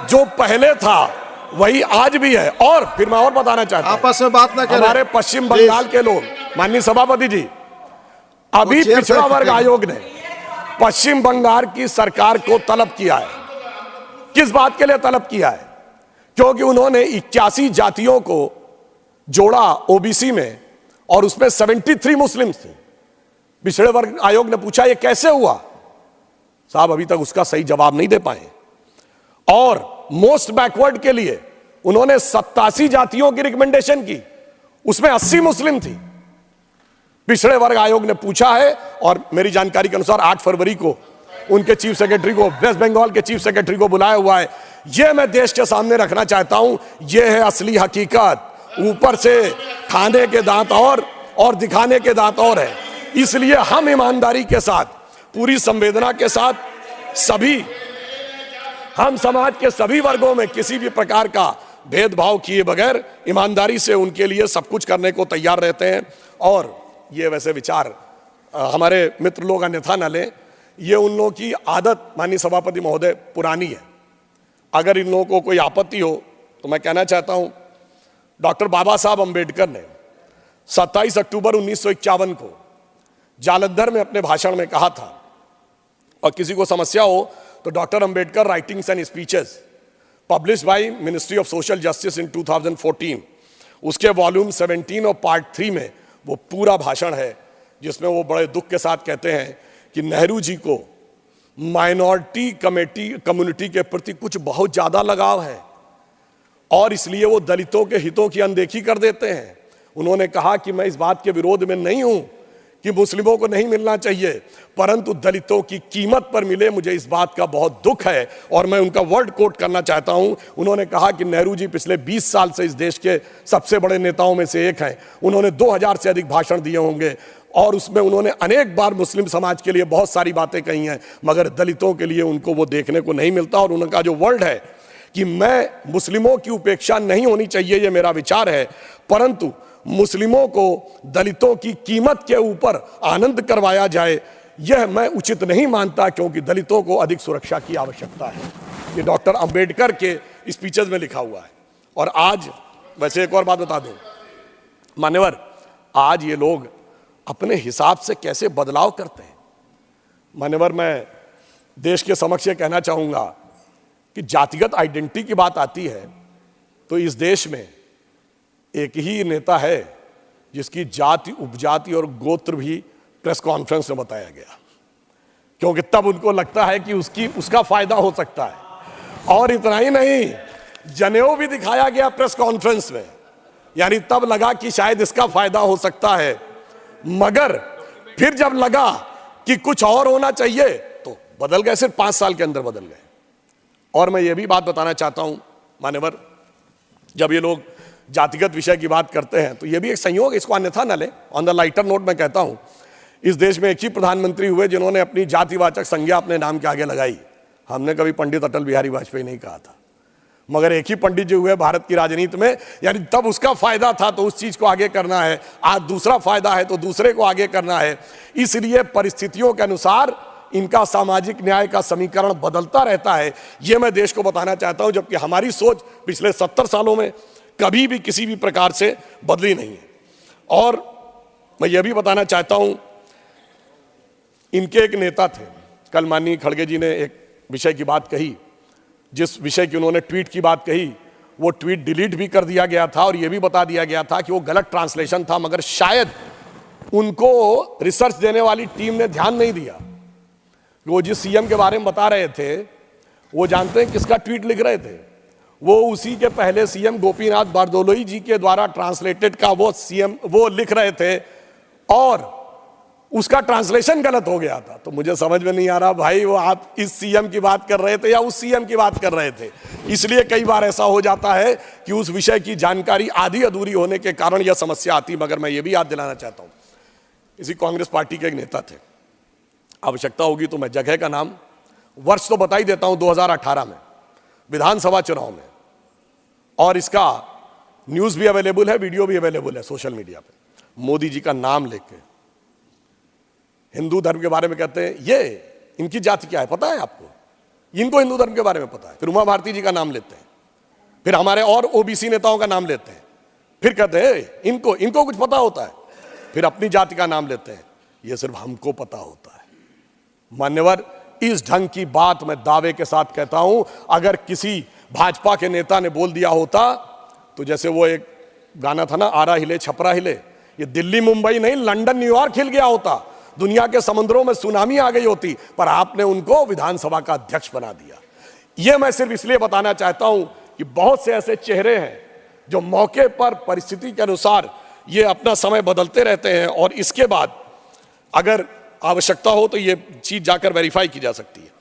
Speaker 1: जो पहले था वही आज भी है। और फिर मैं और बताना चाहता हूं,
Speaker 2: आपस में बात ना करें।
Speaker 1: हमारे पश्चिम बंगाल के लोग, माननीय सभापति जी, अभी पिछड़ा वर्ग आयोग ने पश्चिम बंगाल की सरकार को तलब किया है। किस बात के लिए तलब किया है? क्योंकि उन्होंने 81 जातियों को जोड़ा ओबीसी में और उसमें 73 मुस्लिम थी। पिछड़े वर्ग आयोग ने पूछा ये कैसे हुआ? साहब अभी तक उसका सही जवाब नहीं दे पाए। और मोस्ट बैकवर्ड के लिए उन्होंने 87 जातियों की रिकमेंडेशन की, उसमें 80 मुस्लिम थी। पिछड़े वर्ग आयोग ने पूछा है और मेरी जानकारी के अनुसार 8 फरवरी को उनके चीफ सेक्रेटरी को, वेस्ट बंगाल के चीफ सेक्रेटरी को बुलाया हुआ है। यह मैं देश के सामने रखना चाहता हूं। यह है असली हकीकत। ऊपर से खाने के दांत और दिखाने के दांत और है। इसलिए हम ईमानदारी के साथ, पूरी संवेदना के साथ हम समाज के सभी वर्गों में किसी भी प्रकार का भेदभाव किए बगैर ईमानदारी से उनके लिए सब कुछ करने को तैयार रहते हैं। और ये वैसे विचार हमारे मित्र लोग अन्यथा न लें, ये उन लोगों की आदत, माननीय सभापति महोदय, पुरानी है। अगर इन लोगों को कोई आपत्ति हो तो मैं कहना चाहता हूं, डॉक्टर बाबा साहब अंबेडकर ने 27 अक्टूबर 1951 को जालंधर में अपने भाषण में कहा था, और किसी को समस्या हो तो doctor Ambedkar writings and speeches published by ministry of social justice in 2014, उसके वॉल्यूम 17 और पार्ट 3 में वो पूरा भाषण है, जिसमें वो बड़े दुख के साथ कहते हैं कि नेहरू जी को माइनॉरिटी कम्युनिटी के प्रति कुछ बहुत ज्यादा लगाव है और इसलिए वो दलितों के हितों की अनदेखी कर देते हैं। उन्होंने कहा कि मैं इस बात के विरोध में नहीं हूं कि मुस्लिमों को नहीं मिलना चाहिए, परंतु दलितों की कीमत पर मिले, मुझे इस बात का बहुत दुख है। और मैं उनका वर्ड कोट करना चाहता हूं। उन्होंने कहा कि नेहरू जी पिछले 20 साल से इस देश के सबसे बड़े नेताओं में से एक हैं। उन्होंने 2000 से अधिक भाषण दिए होंगे और उसमें उन्होंने अनेक बार मुस्लिम समाज के लिए बहुत सारी बातें कही हैं, मगर दलितों के लिए उनको वो देखने को नहीं मिलता। और उनका जो वर्ड है कि मैं मुस्लिमों की उपेक्षा नहीं होनी चाहिए, ये मेरा विचार है, परंतु मुस्लिमों को दलितों की कीमत के ऊपर आनंद करवाया जाए, यह मैं उचित नहीं मानता, क्योंकि दलितों को अधिक सुरक्षा की आवश्यकता है। ये डॉक्टर अंबेडकर के स्पीचेस में लिखा हुआ है। और आज वैसे एक और बात बता दूं मान्यवर, आज ये लोग अपने हिसाब से कैसे बदलाव करते हैं। मान्यवर, मैं देश के समक्ष ये कहना चाहूंगा कि जातिगत आइडेंटिटी की बात आती है तो इस देश में एक ही नेता है जिसकी जाति, उपजाति और गोत्र भी प्रेस कॉन्फ्रेंस में बताया गया, क्योंकि तब उनको लगता है कि उसका फायदा हो सकता है। और इतना ही नहीं, जनेऊ भी दिखाया गया प्रेस कॉन्फ्रेंस में, यानी तब लगा कि शायद इसका फायदा हो सकता है, मगर फिर जब लगा कि कुछ और होना चाहिए तो बदल गए। सिर्फ 5 साल के अंदर बदल गए। और मैं ये भी बात बताना चाहता हूं मान्यवर, जब ये लोग जातिगत विषय की बात करते हैं तो ये भी एक संयोग, इसको अन्यथा न ले। ऑन द लाइटर नोट मैं कहता हूं, इस देश में एक ही प्रधानमंत्री हुए जिन्होंने अपनी जातिवाचक संज्ञा अपने नाम के आगे लगाई। हमने कभी पंडित अटल बिहारी वाजपेयी नहीं कहा था, मगर एक ही पंडित जी हुए भारत की राजनीति में, यानी तब उसका फायदा था तो उस चीज को आगे करना है, आज दूसरा फायदा है तो दूसरे को आगे करना है। इसलिए परिस्थितियों के अनुसार इनका सामाजिक न्याय का समीकरण बदलता रहता है, यह मैं देश को बताना चाहता हूं। जबकि हमारी सोच पिछले 70 सालों में कभी भी किसी भी प्रकार से बदली नहीं है। और मैं यह भी बताना चाहता हूं, इनके एक नेता थे, कल माननीय खड़गे जी ने एक विषय की बात कही, जिस विषय की उन्होंने ट्वीट की बात कही, वो ट्वीट डिलीट भी कर दिया गया था और यह भी बता दिया गया था कि वो गलत ट्रांसलेशन था, मगर शायद उनको रिसर्च देने वाली टीम ने ध्यान नहीं दिया। वो जिस सीएम के बारे में बता रहे थे, वो जानते हैं किसका ट्वीट लिख रहे थे? वो उसी के पहले सीएम गोपीनाथ बारदोलोई जी के द्वारा ट्रांसलेटेड का वो सीएम वो लिख रहे थे और उसका ट्रांसलेशन गलत हो गया था। तो मुझे समझ में नहीं आ रहा भाई, वो आप इस सीएम की बात कर रहे थे या उस सीएम की बात कर रहे थे? इसलिए कई बार ऐसा हो जाता है कि उस विषय की जानकारी आधी अधूरी होने के कारण यह समस्या आती। मगर मैं ये भी याद दिलाना चाहता हूं, इसी कांग्रेस पार्टी के एक नेता थे, आवश्यकता होगी तो मैं जगह का नाम, वर्ष तो बता ही देता हूं, 2018 में विधानसभा चुनाव में, और इसका न्यूज भी अवेलेबल है, वीडियो भी अवेलेबल है सोशल मीडिया पे, मोदी जी का नाम लेके हिंदू धर्म के बारे में कहते हैं, ये इनकी जाति क्या है पता है आपको? इनको हिंदू धर्म के बारे में पता है। फिर उमा भारती जी का नाम लेते हैं, फिर हमारे और ओबीसी नेताओं का नाम लेते हैं, फिर कहते हैं इनको कुछ पता होता है, फिर अपनी जाति का नाम लेते हैं, ये सिर्फ हमको पता होता है। मान्यवर, इस ढंग की बात मैं दावे के साथ कहता हूं, अगर किसी भाजपा के नेता ने बोल दिया होता तो जैसे वो एक गाना था ना, आरा हिले छपरा हिले, ये दिल्ली मुंबई नहीं लंदन न्यूयॉर्क हिल गया होता, दुनिया के समुद्रों में सुनामी आ गई होती, पर आपने उनको विधानसभा का अध्यक्ष बना दिया। यह मैं सिर्फ इसलिए बताना चाहता हूं कि बहुत से ऐसे चेहरे हैं जो मौके पर परिस्थिति के अनुसार ये अपना समय बदलते रहते हैं, और इसके बाद अगर आवश्यकता हो तो ये चीज जाकर वेरीफाई की जा सकती है।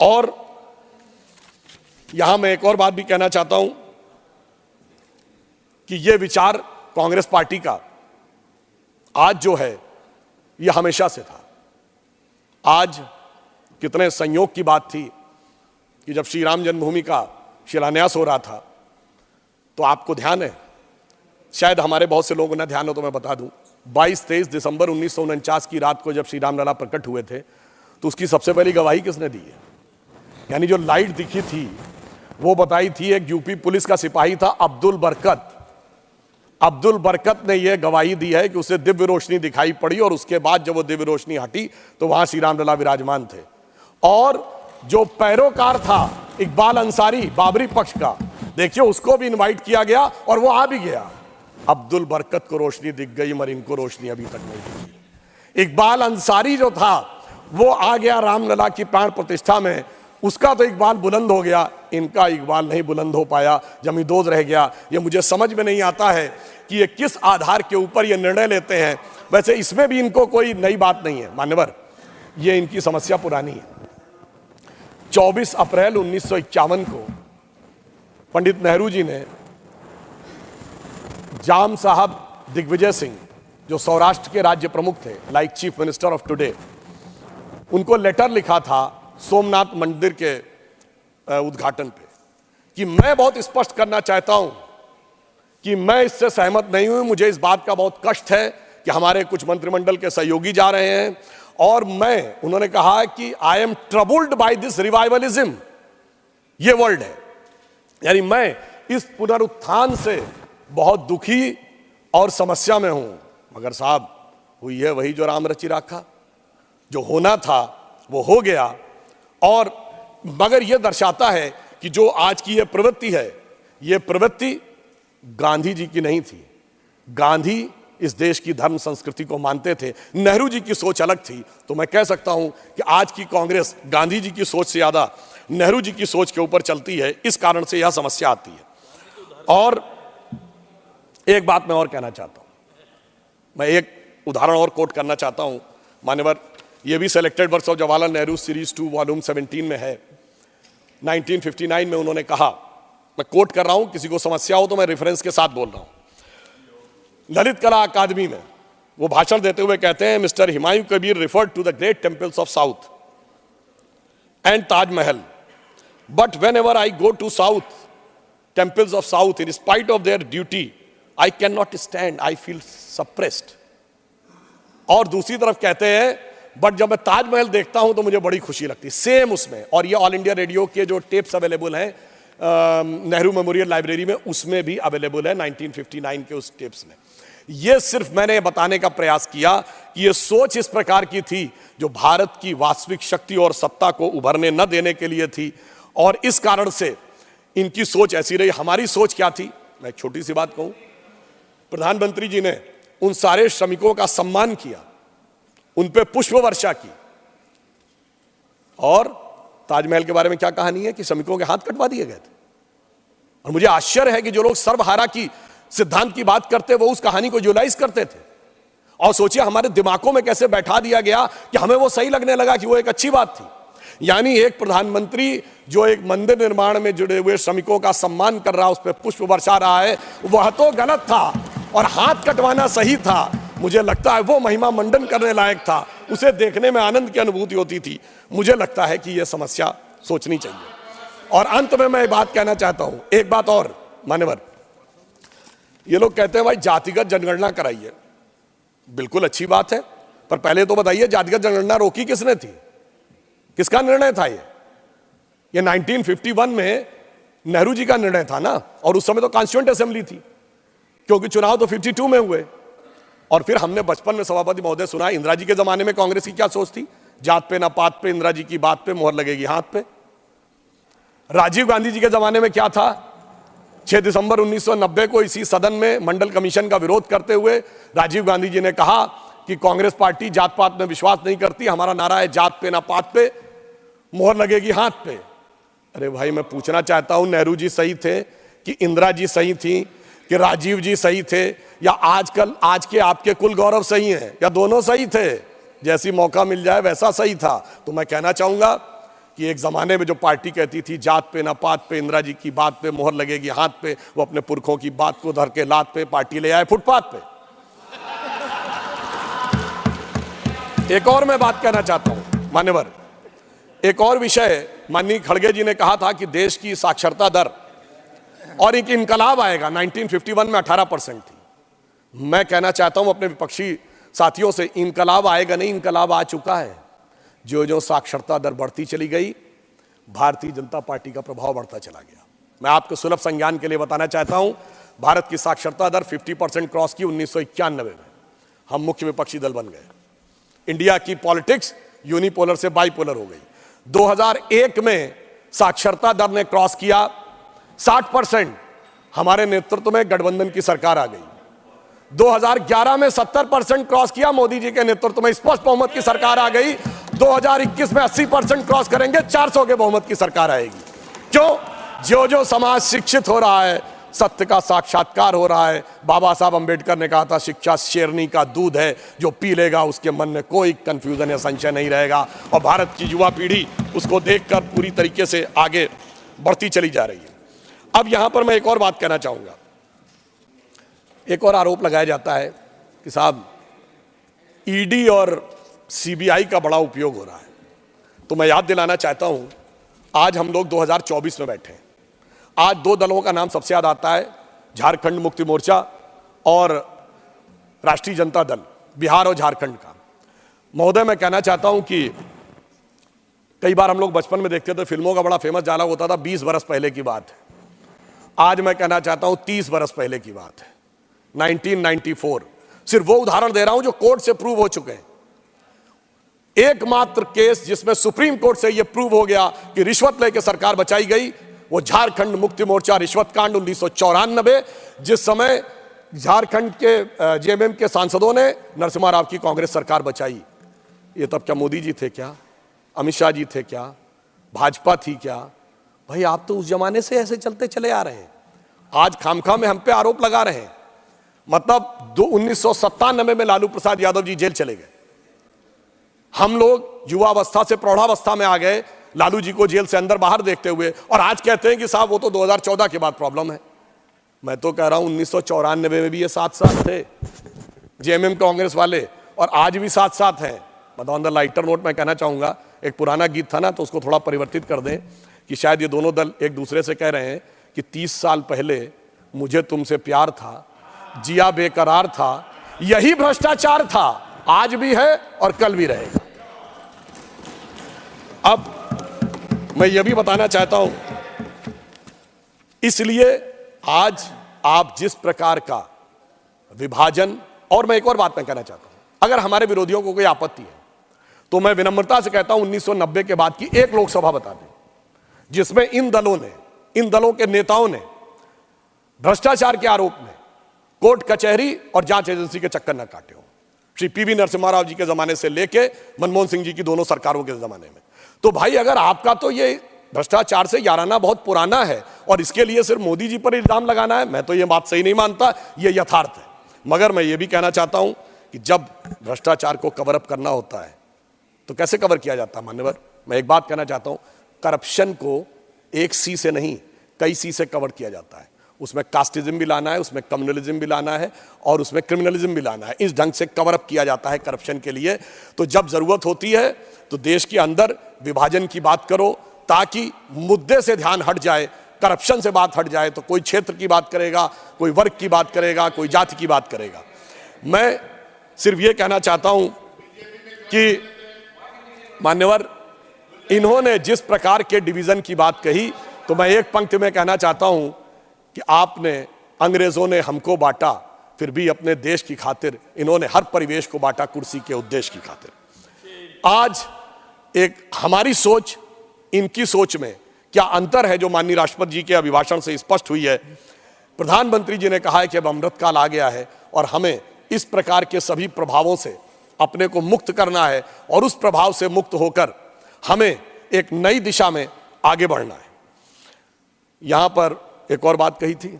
Speaker 1: और यहां मैं एक और बात भी कहना चाहता हूं कि ये विचार कांग्रेस पार्टी का आज जो है ये हमेशा से था। आज कितने संयोग की बात थी कि जब श्री राम जन्मभूमि का शिलान्यास हो रहा था, तो आपको ध्यान है, शायद हमारे बहुत से लोगों को न ध्यान हो तो मैं बता दूं, 22-23 दिसंबर 1949 की रात को जब श्री राम लला प्रकट हुए थे, तो उसकी सबसे पहली गवाही किसने दी है? यानी जो लाइट दिखी थी वो बताई थी एक यूपी पुलिस का सिपाही था अब्दुल बरकत। अब्दुल बरकत ने यह गवाही दी है कि उसे दिव्य रोशनी दिखाई पड़ी, और उसके बाद जब वो दिव्य रोशनी हटी तो वहां श्री राम लला विराजमान थे। और जो पैरोकार था इकबाल अंसारी बाबरी पक्ष का, देखिए उसको भी इनवाइट किया गया और वो आ भी गया। अब्दुल बरकत को रोशनी दिख गई मगर इनको रोशनी अभी तक नहीं दिखी। इकबाल अंसारी जो था वो आ गया रामलला की प्राण प्रतिष्ठा में, उसका तो इकबाल बुलंद हो गया, इनका इकबाल नहीं बुलंद हो पाया, जमींदोज रह गया। ये मुझे समझ में नहीं आता है कि ये किस आधार के ऊपर ये निर्णय लेते हैं। वैसे इसमें भी इनको कोई नई बात नहीं है मान्यवर, ये इनकी समस्या पुरानी है। 24 अप्रैल 1951 को पंडित नेहरू जी ने जाम साहब दिग्विजय सिंह, जो सौराष्ट्र के राज्य प्रमुख थे, like chief minister of today, उनको लेटर लिखा था सोमनाथ मंदिर के उद्घाटन पे कि मैं बहुत स्पष्ट करना चाहता हूं कि मैं इससे सहमत नहीं हूं। मुझे इस बात का बहुत कष्ट है कि हमारे कुछ मंत्रिमंडल के सहयोगी जा रहे हैं, और मैं, उन्होंने कहा कि I am troubled by this revivalism, ये वर्ड है, यानी मैं इस पुनरुत्थान से बहुत दुखी और समस्या में हूं। मगर साहब हुई है वही जो राम रचि राखा, जो होना था वो हो गया। और मगर यह दर्शाता है कि जो आज की यह प्रवृत्ति है, यह प्रवृत्ति गांधी जी की नहीं थी। गांधी इस देश की धर्म संस्कृति को मानते थे, नेहरू जी की सोच अलग थी। तो मैं कह सकता हूं कि आज की कांग्रेस गांधी जी की सोच से ज्यादा नेहरू जी की सोच के ऊपर चलती है, इस कारण से यह समस्या आती है। और एक बात मैं और कहना चाहता हूं, मैं एक उदाहरण और कोट करना चाहता हूं मान्यवर, यह भी selected works of Jawaharlal Nehru series 2 volume 17 में है। 1959 में उन्होंने कहा, मैं कोट कर रहा हूं, किसी को समस्या हो तो मैं रेफरेंस के साथ बोल रहा हूं। ललित कला अकादमी में वो भाषण देते हुए कहते हैं, mister Humayun Kabir referred to the great temples of south and Taj Mahal, but when ever I go to south temples of south, in spite of their duty I can not stand, I feel suppressed. और दूसरी तरफ कहते हैं, बट जब मैं ताजमहल देखता हूं तो मुझे बड़ी खुशी लगती है। सेम उसमें, और ये ऑल इंडिया रेडियो के जो टेप्स अवेलेबल हैं नेहरू मेमोरियल लाइब्रेरी में, उसमें भी अवेलेबल है 1959 के उस टेप्स में। यह सिर्फ मैंने बताने का प्रयास किया कि यह सोच इस प्रकार की थी जो भारत की वास्तविक शक्ति और सत्ता को उभरने न देने के लिए थी, और इस कारण से इनकी सोच ऐसी रही। हमारी सोच क्या थी, मैं एक छोटी सी बात कहूं। प्रधानमंत्री जी ने उन सारे श्रमिकों का सम्मान किया, उन पे पुष्प वर्षा की, और ताजमहल के बारे में क्या कहानी है कि श्रमिकों के हाथ कटवा दिए गए थे। और मुझे आश्चर्य है कि जो लोग सर्वहारा की सिद्धांत की बात करते वो उस कहानी को यूटिलाइज करते थे, और सोचिए हमारे दिमागों में कैसे बैठा दिया गया कि हमें वो सही लगने लगा कि वो एक अच्छी बात थी। यानी एक प्रधानमंत्री जो एक मंदिर निर्माण में जुड़े हुए श्रमिकों का सम्मान कर रहा, उस पर पुष्प बरसा रहा है, वह तो गलत था, और हाथ कटवाना सही था। मुझे लगता है वो महिमा मंडन करने लायक था, उसे देखने में आनंद की अनुभूति होती थी। मुझे लगता है कि यह समस्या सोचनी चाहिए। और अंत में मैं एक बात कहना चाहता हूं, एक बात और मान्यवर, ये लोग कहते हैं भाई जातिगत जनगणना कराइए, बिल्कुल अच्छी बात है, पर पहले तो बताइए जातिगत जनगणना रोकी किसने थी, किसका निर्णय था ये 1951 में नेहरू जी का निर्णय था ना, और उस समय तो कॉन्स्टिट्यूएंट असेंबली थी, क्योंकि चुनाव तो 52 में हुए। और फिर हमने बचपन में सभापति महोदय सुना, इंदिरा जी के जमाने में कांग्रेस की क्या सोच थी, जात पे ना पात पे, इंदिरा जी की बात पे मोहर लगेगी हाथ पे। राजीव गांधी जी के जमाने में क्या था, 6 दिसंबर 1990 को इसी सदन में मंडल कमीशन का विरोध करते हुए राजीव गांधी जी ने कहा कि कांग्रेस पार्टी जात पात में विश्वास नहीं करती, हमारा नारा है जात पे ना पात पे, मोहर लगेगी हाथ पे। अरे भाई, मैं पूछना चाहता हूं, नेहरू जी सही थे कि इंदिरा जी सही थी कि राजीव जी सही थे, या आज के आपके कुल गौरव सही हैं, या दोनों सही थे? जैसी मौका मिल जाए वैसा सही था। तो मैं कहना चाहूंगा कि एक जमाने में जो पार्टी कहती थी जात पे ना पात पे, इंदिरा जी की बात पे मोहर लगेगी हाथ पे, वो अपने पुरखों की बात को धर के लात पे पार्टी ले आए फुटपाथ पे। एक और मैं बात कहना चाहता हूं मान्यवर, एक और विषय, माननीय खड़गे जी ने कहा था कि देश की साक्षरता दर और एक इनकलाब आएगा, 1951 में 18% थी। मैं कहना चाहता हूं अपने विपक्षी साथियों से, इनकलाब आएगा नहीं, इनकलाब आ चुका है। जो जो साक्षरता दर बढ़ती चली गई, भारतीय जनता पार्टी का प्रभाव बढ़ता चला गया। मैं आपको सुलभ संज्ञान के लिए बताना चाहता हूं, भारत की साक्षरता दर 50% क्रॉस की 1991 में, हम मुख्य विपक्षी दल बन गए। इंडिया की पॉलिटिक्स यूनिपोलर से बाइपोलर हो गई। 2001 में साक्षरता दर ने क्रॉस किया 60%, हमारे नेतृत्व में गठबंधन की सरकार आ गई। 2011 में 70% क्रॉस किया, मोदी जी के नेतृत्व में स्पष्ट बहुमत की सरकार आ गई। 2021 में 80% क्रॉस करेंगे, 400 के बहुमत की सरकार आएगी। क्यों? जो जो समाज शिक्षित हो रहा है, सत्य का साक्षात्कार हो रहा है। बाबा साहब अंबेडकर ने कहा था, शिक्षा शेरनी का दूध है, जो पी लेगा उसके मन में कोई कंफ्यूजन या संशय नहीं रहेगा। और भारत की युवा पीढ़ी उसको देखकर पूरी तरीके से आगे बढ़ती चली जा रही है। अब यहां पर मैं एक और बात कहना चाहूंगा। एक और आरोप लगाया जाता है कि साहब ईडी और सीबीआई का बड़ा उपयोग हो रहा है। तो मैं याद दिलाना चाहता हूं, आज हम लोग 2024 में बैठे हैं। आज दो दलों का नाम सबसे ज्यादा आता है, झारखंड मुक्ति मोर्चा और राष्ट्रीय जनता दल, बिहार और झारखंड का। महोदय, मैं कहना चाहता हूं कि कई बार हम लोग बचपन में देखते थे, फिल्मों का बड़ा फेमस डायलॉग होता था, 20 बरस पहले की बात है। आज मैं कहना चाहता हूं 30 बरस पहले की बात है, 1994। सिर्फ वो उदाहरण दे रहा हूं जो कोर्ट से प्रूव हो चुके हैं। एकमात्र केस जिसमें सुप्रीम कोर्ट से यह प्रूव हो गया कि रिश्वत लेकर सरकार बचाई गई, वो झारखंड मुक्ति मोर्चा रिश्वत कांड 1994, जिस समय झारखंड के जेएमएम के सांसदों ने नरसिम्हा राव की कांग्रेस सरकार बचाई। ये तब क्या मोदी जी थे क्या, अमित शाह जी थे क्या, भाजपा थी क्या? भाई आप तो उस जमाने से ऐसे चलते चले आ रहे हैं, आज खामखा में हम पे आरोप लगा रहे हैं। मतलब 1997 में लालू प्रसाद यादव जी जेल चले गए, हम लोग युवावस्था से प्रौढ़ावस्था में आ गए लालू जी को जेल से अंदर बाहर देखते हुए, और आज कहते हैं कि साहब वो तो 2014 के बाद प्रॉब्लम है। मैं तो कह रहा हूं 1994 में भी ये साथ साथ थे जेएमएम कांग्रेस वाले, और आज भी साथ साथ हैं। मतलब ऑन द लाइटर नोट मैं कहना चाहूंगा, एक पुराना गीत था ना, तो उसको थोड़ा परिवर्तित कर दें कि शायद ये दोनों दल एक दूसरे से कह रहे हैं कि 30 साल पहले मुझे तुमसे प्यार था, जिया बेकरार था, यही भ्रष्टाचार था, आज भी है और कल भी रहेगा। अब मैं यह भी बताना चाहता हूं, इसलिए आज आप जिस प्रकार का विभाजन। और मैं एक और बात मैं कहना चाहता हूं, अगर हमारे विरोधियों को कोई आपत्ति है तो मैं विनम्रता से कहता हूं 1990 के बाद की एक लोकसभा बता दें जिसमें इन दलों के नेताओं ने भ्रष्टाचार के आरोप में कोर्ट कचहरी और जांच एजेंसी के चक्कर न काटे हो, श्री पीवी नरसिम्हा राव जी के जमाने से लेके मनमोहन सिंह जी की दोनों सरकारों के जमाने में। तो भाई अगर आपका तो ये भ्रष्टाचार से याराना बहुत पुराना है और इसके लिए सिर्फ मोदी जी पर इल्जाम लगाना है, मैं तो ये बात सही नहीं मानता, ये यथार्थ है। मगर मैं ये भी कहना चाहता हूं कि जब भ्रष्टाचार को कवर अप करना होता है तो कैसे कवर किया जाता है मान्यवर। मैं एक बात कहना चाहता हूं, करप्शन को एक सी से नहीं कई सी से कवर किया जाता है। उसमें कास्टिज्म भी लाना है, उसमें कम्युनलिज्म भी लाना है और उसमें क्रिमिनलिज्म भी लाना है। इस ढंग से कवर अप किया जाता है करप्शन के लिए। तो जब जरूरत होती है तो देश के अंदर विभाजन की बात करो ताकि मुद्दे से ध्यान हट जाए, करप्शन से बात हट जाए। तो कोई क्षेत्र की बात करेगा, कोई वर्ग की बात करेगा, कोई जाति की बात करेगा। मैं सिर्फ ये कहना चाहता हूं कि मान्यवर इन्होंने जिस प्रकार के डिवीजन की बात कही, तो मैं एक पंक्ति में कहना चाहता हूं कि आपने, अंग्रेजों ने हमको बांटा, फिर भी अपने देश की खातिर इन्होंने हर परिवेश को बांटा कुर्सी के उद्देश्य की खातिर। आज एक हमारी सोच इनकी सोच में क्या अंतर है जो माननीय राष्ट्रपति जी के अभिभाषण से स्पष्ट हुई है। प्रधानमंत्री जी ने कहा है कि अब अमृतकाल आ गया है और हमें इस प्रकार के सभी प्रभावों से अपने को मुक्त करना है और उस प्रभाव से मुक्त होकर हमें एक नई दिशा में आगे बढ़ना है। यहां पर एक और बात कही थी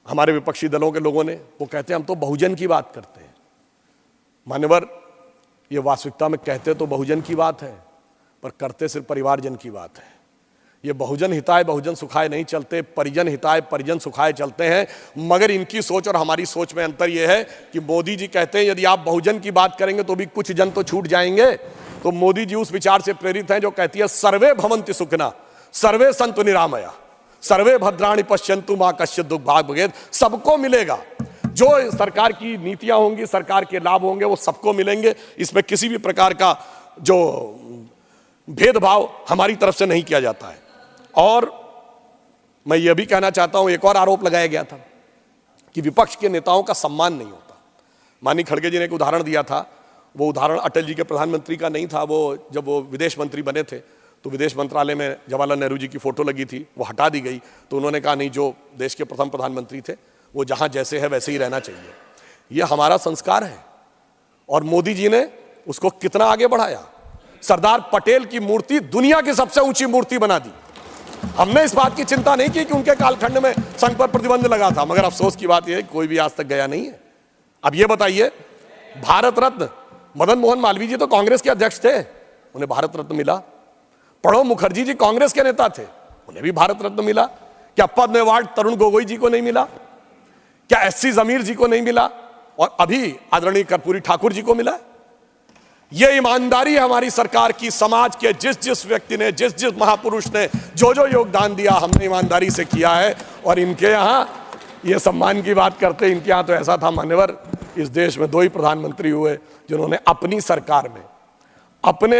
Speaker 1: हमारे विपक्षी दलों के लोगों ने, वो कहते हैं हम तो बहुजन की बात करते हैं। मान्यवर, ये वास्तविकता में कहते तो बहुजन की बात है पर करते सिर्फ परिवारजन की बात है। ये बहुजन हिताय बहुजन सुखाय नहीं चलते, परिजन हिताय परिजन सुखाय चलते हैं। मगर इनकी सोच और हमारी सोच में अंतर यह है कि मोदी जी कहते हैं यदि आप बहुजन की बात करेंगे तो भी कुछ जन तो छूट जाएंगे। तो मोदी जी उस विचार से प्रेरित हैं जो कहती है सर्वे भवन्ति सुखिनः सर्वे सन्तु निरामया सर्वे भद्राणि पश्यन्तु मा कश्चित् दुर्भाग् भवेत्। सबको मिलेगा, जो सरकार की नीतियां होंगी, सरकार के लाभ होंगे, वो सबको मिलेंगे। इसमें किसी भी प्रकार का जो भेदभाव हमारी तरफ से नहीं किया जाता है। और मैं ये भी कहना चाहता हूं, एक और आरोप लगाया गया था कि विपक्ष के नेताओं का सम्मान नहीं होता। माननीय खड़गे जी ने एक उदाहरण दिया था, वो उदाहरण अटल जी के प्रधानमंत्री का नहीं था। वो जब वो विदेश मंत्री बने थे तो विदेश मंत्रालय में जवाहरलाल नेहरू जी की फोटो लगी थी, वो हटा दी गई। तो उन्होंने कहा नहीं, जो देश के प्रथम प्रधानमंत्री थे वो जहां जैसे है वैसे ही रहना चाहिए। ये हमारा संस्कार है और मोदी जी ने उसको कितना आगे बढ़ाया। सरदार पटेल की मूर्ति दुनिया की सबसे ऊंची मूर्ति बना दी। हमने इस बात की चिंता नहीं की कि उनके कालखंड में संघ पर प्रतिबंध लगा था, मगर अफसोस की बात यह है कोई भी आज तक गया नहीं है। अब यह बताइए, भारत रत्न मदन मोहन मालवीय जी तो कांग्रेस के अध्यक्ष थे, उन्हें भारत रत्न मिला। प्रणब मुखर्जी जी कांग्रेस के नेता थे, उन्हें भी भारत रत्न मिला। क्या पद्म अवार्ड तरुण गोगोई जी को नहीं मिला? क्या एससी जमीर जी को नहीं मिला? और अभी आदरणीय कर्पूरी ठाकुर जी को मिला। यह ईमानदारी है हमारी सरकार की। समाज के जिस जिस व्यक्ति ने, जिस जिस महापुरुष ने जो जो योगदान दिया, हमने ईमानदारी से किया है। और इनके यहां ये सम्मान की बात करते, इनके यहां तो ऐसा था मान्यवर, इस देश में 2 ही प्रधानमंत्री हुए जिन्होंने अपनी सरकार में अपने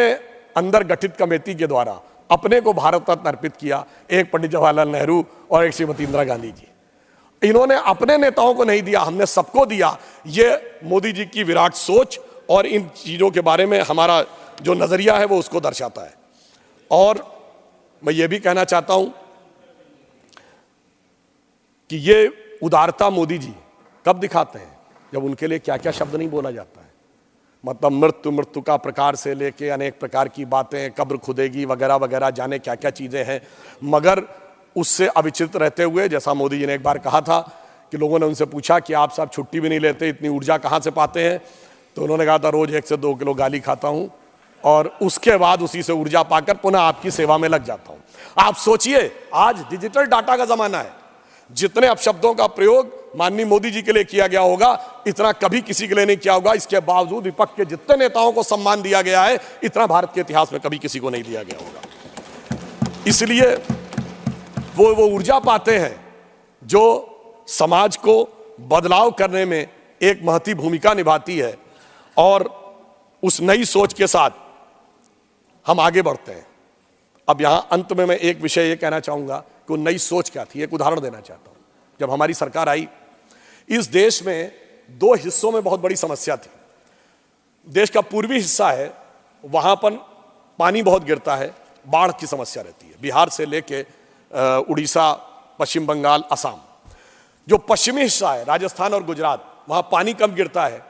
Speaker 1: अंदर गठित कमेटी के द्वारा अपने को भारत रत्न अर्पित किया। एक पंडित जवाहरलाल नेहरू और एक श्रीमती इंदिरा गांधी जी। इन्होंने अपने नेताओं को नहीं दिया, हमने सबको दिया। ये मोदी जी की विराट सोच और इन चीजों के बारे में हमारा जो नजरिया है वो उसको दर्शाता है। और मैं ये भी कहना चाहता हूं कि ये उदारता मोदी जी कब दिखाते हैं, जब उनके लिए क्या क्या शब्द नहीं बोला जाता है। मतलब मृत्यु का प्रकार से लेके अनेक प्रकार की बातें, कब्र खुदेगी वगैरह वगैरह, जाने क्या क्या चीजें हैं। मगर उससे अविचलित रहते हुए, जैसा मोदी जी ने एक बार कहा था कि लोगों ने उनसे पूछा कि आप साहब छुट्टी भी नहीं लेते, इतनी ऊर्जा कहां से पाते हैं? तो उन्होंने कहा था रोज 1 से 2 किलो गाली खाता हूं और उसके बाद उसी से ऊर्जा पाकर पुनः आपकी सेवा में लग जाता हूं। आप सोचिए, आज डिजिटल डाटा का जमाना है। जितने अपशब्दों का प्रयोग माननीय मोदी जी के लिए किया गया होगा, इतना कभी किसी के लिए नहीं किया होगा। इसके बावजूद विपक्ष के जितने नेताओं को सम्मान दिया गया है, इतना भारत के इतिहास में कभी किसी को नहीं दिया गया होगा। इसलिए वो ऊर्जा पाते हैं जो समाज को बदलाव करने में एक महती भूमिका निभाती है। और उस नई सोच के साथ हम आगे बढ़ते हैं। अब यहां अंत में मैं एक विषय ये कहना चाहूंगा कि वो नई सोच क्या थी, एक उदाहरण देना चाहता हूं। जब हमारी सरकार आई, इस देश में दो हिस्सों में बहुत बड़ी समस्या थी। देश का पूर्वी हिस्सा है, वहां पर पानी बहुत गिरता है, बाढ़ की समस्या रहती है, बिहार से लेके उड़ीसा, पश्चिम बंगाल, असम। जो पश्चिमी हिस्सा है, राजस्थान और गुजरात, वहां पानी कम गिरता है,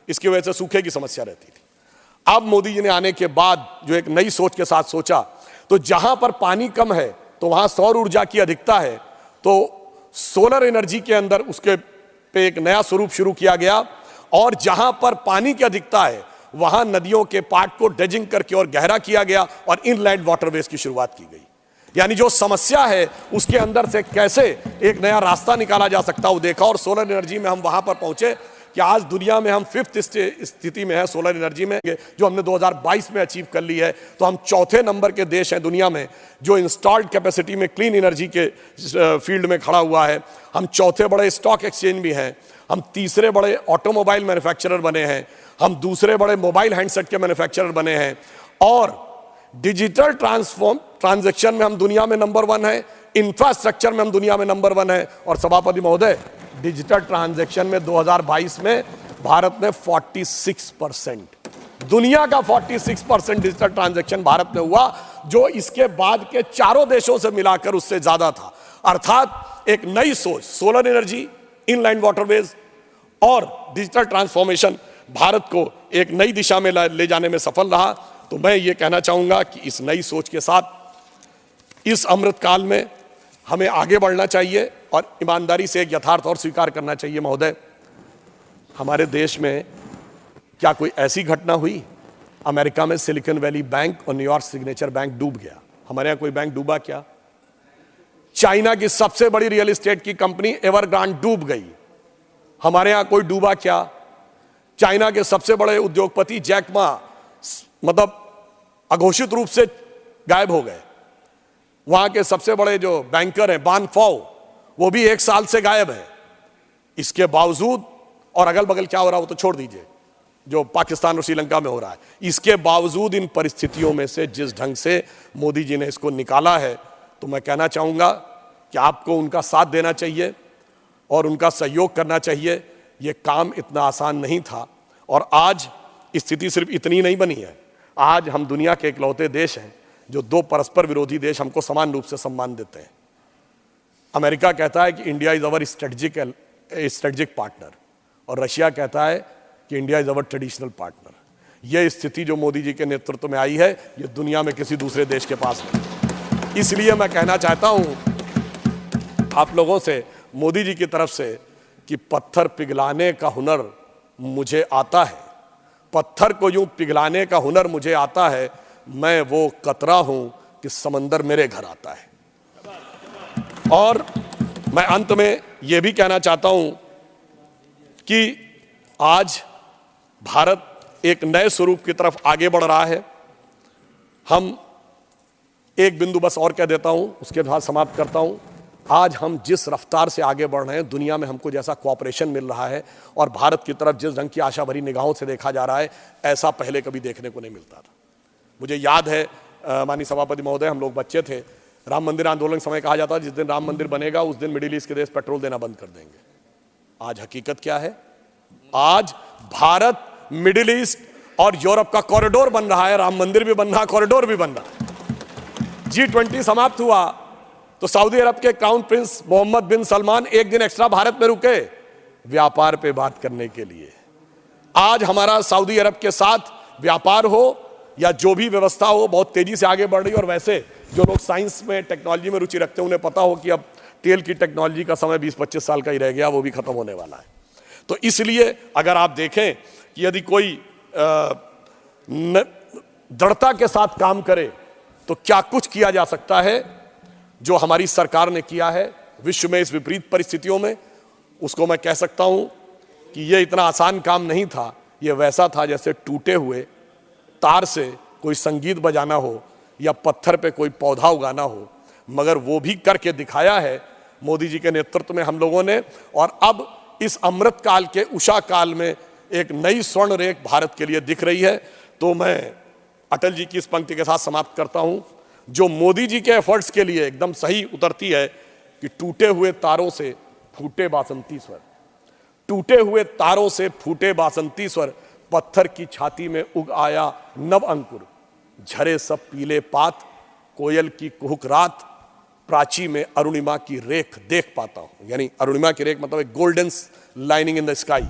Speaker 1: इसकी वजह से सूखे की समस्या रहती थी। अब मोदी जी ने आने के बाद जो एक नई सोच के साथ सोचा, तो जहां पर पानी कम है तो वहां सौर ऊर्जा की अधिकता है, तो सोलर एनर्जी के अंदर उसके पे एक नया स्वरूप शुरू किया गया। और जहां पर पानी की अधिकता है वहां नदियों के पाट को ड्रेजिंग करके और गहरा किया गया और इनलैंड वाटरवेज की शुरुआत की गई। यानी जो समस्या है उसके अंदर से कैसे एक नया रास्ता निकाला जा सकता है वो देखा। और सोलर एनर्जी में हम वहां पर पहुंचे कि आज दुनिया में हम 5th स्थिति में है सोलर एनर्जी में, जो हमने 2022 में अचीव कर ली है। तो हम 4थे नंबर के देश हैं दुनिया में जो इंस्टॉल्ड कैपेसिटी में क्लीन एनर्जी के फील्ड में खड़ा हुआ है। हम 4थे बड़े स्टॉक एक्सचेंज भी हैं, हम 3रे बड़े ऑटोमोबाइल मैन्युफैक्चरर बने हैं, हम 2रे बड़े मोबाइल हैंडसेट के मैन्युफैक्चरर बने हैं, और डिजिटल ट्रांजैक्शन में हम दुनिया में नंबर 1 है, इंफ्रास्ट्रक्चर में हम दुनिया में नंबर 1 है। और सभापति महोदय, डिजिटल ट्रांजैक्शन में 2022 में भारत ने 46%, दुनिया का 46% डिजिटल ट्रांजैक्शन भारत में हुआ, जो इसके बाद के 4 देशों से मिलाकर उससे ज्यादा था। अर्थात एक नई सोच, सोलर एनर्जी, इनलैंड वाटरवेज और डिजिटल ट्रांसफॉर्मेशन भारत को एक नई दिशा में ले जाने में सफल रहा। तो मैं ये कहना चाहूंगा कि इस नई सोच के साथ इस अमृत काल में हमें आगे बढ़ना चाहिए और ईमानदारी से एक यथार्थ और स्वीकार करना चाहिए। महोदय, हमारे देश में क्या कोई ऐसी घटना हुई? अमेरिका में सिलिकॉन वैली बैंक और न्यूयॉर्क सिग्नेचर बैंक डूब गया, हमारे यहां कोई बैंक डूबा क्या? चाइना की सबसे बड़ी रियल एस्टेट की कंपनी एवरग्रांड डूब गई, हमारे यहां कोई डूबा क्या? चाइना के सबसे बड़े उद्योगपति जैक मा मतलब अघोषित रूप से गायब हो गए। वहां के सबसे बड़े जो बैंकर हैं बान फाओ, वो भी 1 साल से गायब है। इसके बावजूद, और अगल बगल क्या हो रहा है वो तो छोड़ दीजिए, जो पाकिस्तान और श्रीलंका में हो रहा है, इसके बावजूद इन परिस्थितियों में से जिस ढंग से मोदी जी ने इसको निकाला है, तो मैं कहना चाहूंगा कि आपको उनका साथ देना चाहिए और उनका सहयोग करना चाहिए। यह काम इतना आसान नहीं था, और आज स्थिति सिर्फ इतनी नहीं बनी है। आज हम दुनिया के इकलौते देश हैं जो 2 परस्पर विरोधी देश हमको समान रूप से सम्मान देते हैं। अमेरिका कहता है कि India is our strategic partner, और रशिया कहता है कि India is our traditional partner. यह स्थिति जो मोदी जी के नेतृत्व में आई है, यह दुनिया में किसी दूसरे देश के पास नहीं। इसलिए मैं कहना चाहता हूं आप लोगों से, मोदी जी की तरफ से, कि पत्थर पिघलाने का हुनर मुझे आता है, पत्थर को यूं पिघलाने का हुनर मुझे आता है, मैं वो कतरा हूं कि समंदर मेरे घर आता है। और मैं अंत में यह भी कहना चाहता हूं कि आज भारत एक नए स्वरूप की तरफ आगे बढ़ रहा है। हम एक बिंदु बस और कह देता हूं, उसके बाद समाप्त करता हूं। आज हम जिस रफ्तार से आगे बढ़ रहे हैं, दुनिया में हमको जैसा कोऑपरेशन मिल रहा है और भारत की तरफ जिस ढंग की आशा भरी निगाहों से देखा जा रहा है, ऐसा पहले कभी देखने को नहीं मिलता था। मुझे याद है माननीय सभापति महोदय, हम लोग बच्चे थे, राम मंदिर आंदोलन के समय कहा जाता जिस दिन राम मंदिर बनेगा उस दिन मिडिल ईस्ट के देश पेट्रोल देना बंद कर देंगे। आज हकीकत क्या है? आज भारत मिडिल ईस्ट और यूरोप का कॉरिडोर बन रहा है, राम मंदिर भी बन रहा, कॉरिडोर भी बन रहा है। G20 समाप्त हुआ तो सऊदी अरब के क्राउन प्रिंस मोहम्मद बिन सलमान एक दिन एक्स्ट्रा भारत में रुके व्यापार पे बात करने के लिए। आज हमारा सऊदी अरब के साथ व्यापार हो या जो भी व्यवस्था हो, बहुत तेजी से आगे बढ़ रही है। और वैसे जो लोग साइंस में, टेक्नोलॉजी में रुचि रखते हैं, उन्हें पता हो कि अब तेल की टेक्नोलॉजी का समय 20-25 साल का ही रह गया, वो भी खत्म होने वाला है। तो इसलिए अगर आप देखें कि यदि कोई दृढ़ता के साथ काम करे तो क्या कुछ किया जा सकता है, जो हमारी सरकार ने किया है विश्व में इस विपरीत परिस्थितियों में, उसको मैं कह सकता हूं कि यह इतना आसान काम नहीं था। यह वैसा था जैसे टूटे हुए तार से कोई संगीत बजाना हो या पत्थर पे कोई पौधा उगाना हो, मगर वो भी करके दिखाया है मोदी जी के नेतृत्व में हम लोगों ने। और अब इस अमृत काल के उषा काल में एक नई स्वर्ण रेख भारत के लिए दिख रही है। तो मैं अटल जी की इस पंक्ति के साथ समाप्त करता हूं, जो मोदी जी के एफर्ट्स के लिए एकदम सही उतरती है कि टूटे हुए तारों से फूटे बासंती स्वर। टूटे हुए तारों से फूटे बासंती स्वर, पत्थर की छाती में उग आया नव अंकुर, झरे सब पीले पात, कोयल की कुहुक रात, प्राची में अरुणिमा की रेख देख पाता हूं। यानी अरुणिमा की रेख मतलब एक golden lining in the sky.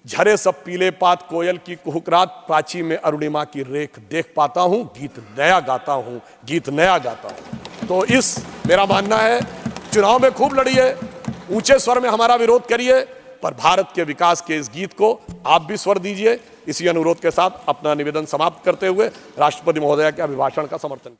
Speaker 1: झरे सब पीले पात, कोयल की कुहुक रात, प्राची में अरुणिमा की रेख देख पाता हूं, गीत नया गाता हूं, गीत नया गाता हूं। तो इस मेरा मानना है, चुनाव में खूब लड़िए, ऊंचे स्वर में हमारा विरोध करिए, पर भारत के विकास के इस गीत को आप भी स्वर दीजिए। इसी अनुरोध के साथ अपना निवेदन समाप्त करते हुए राष्ट्रपति महोदया के अभिभाषण का समर्थन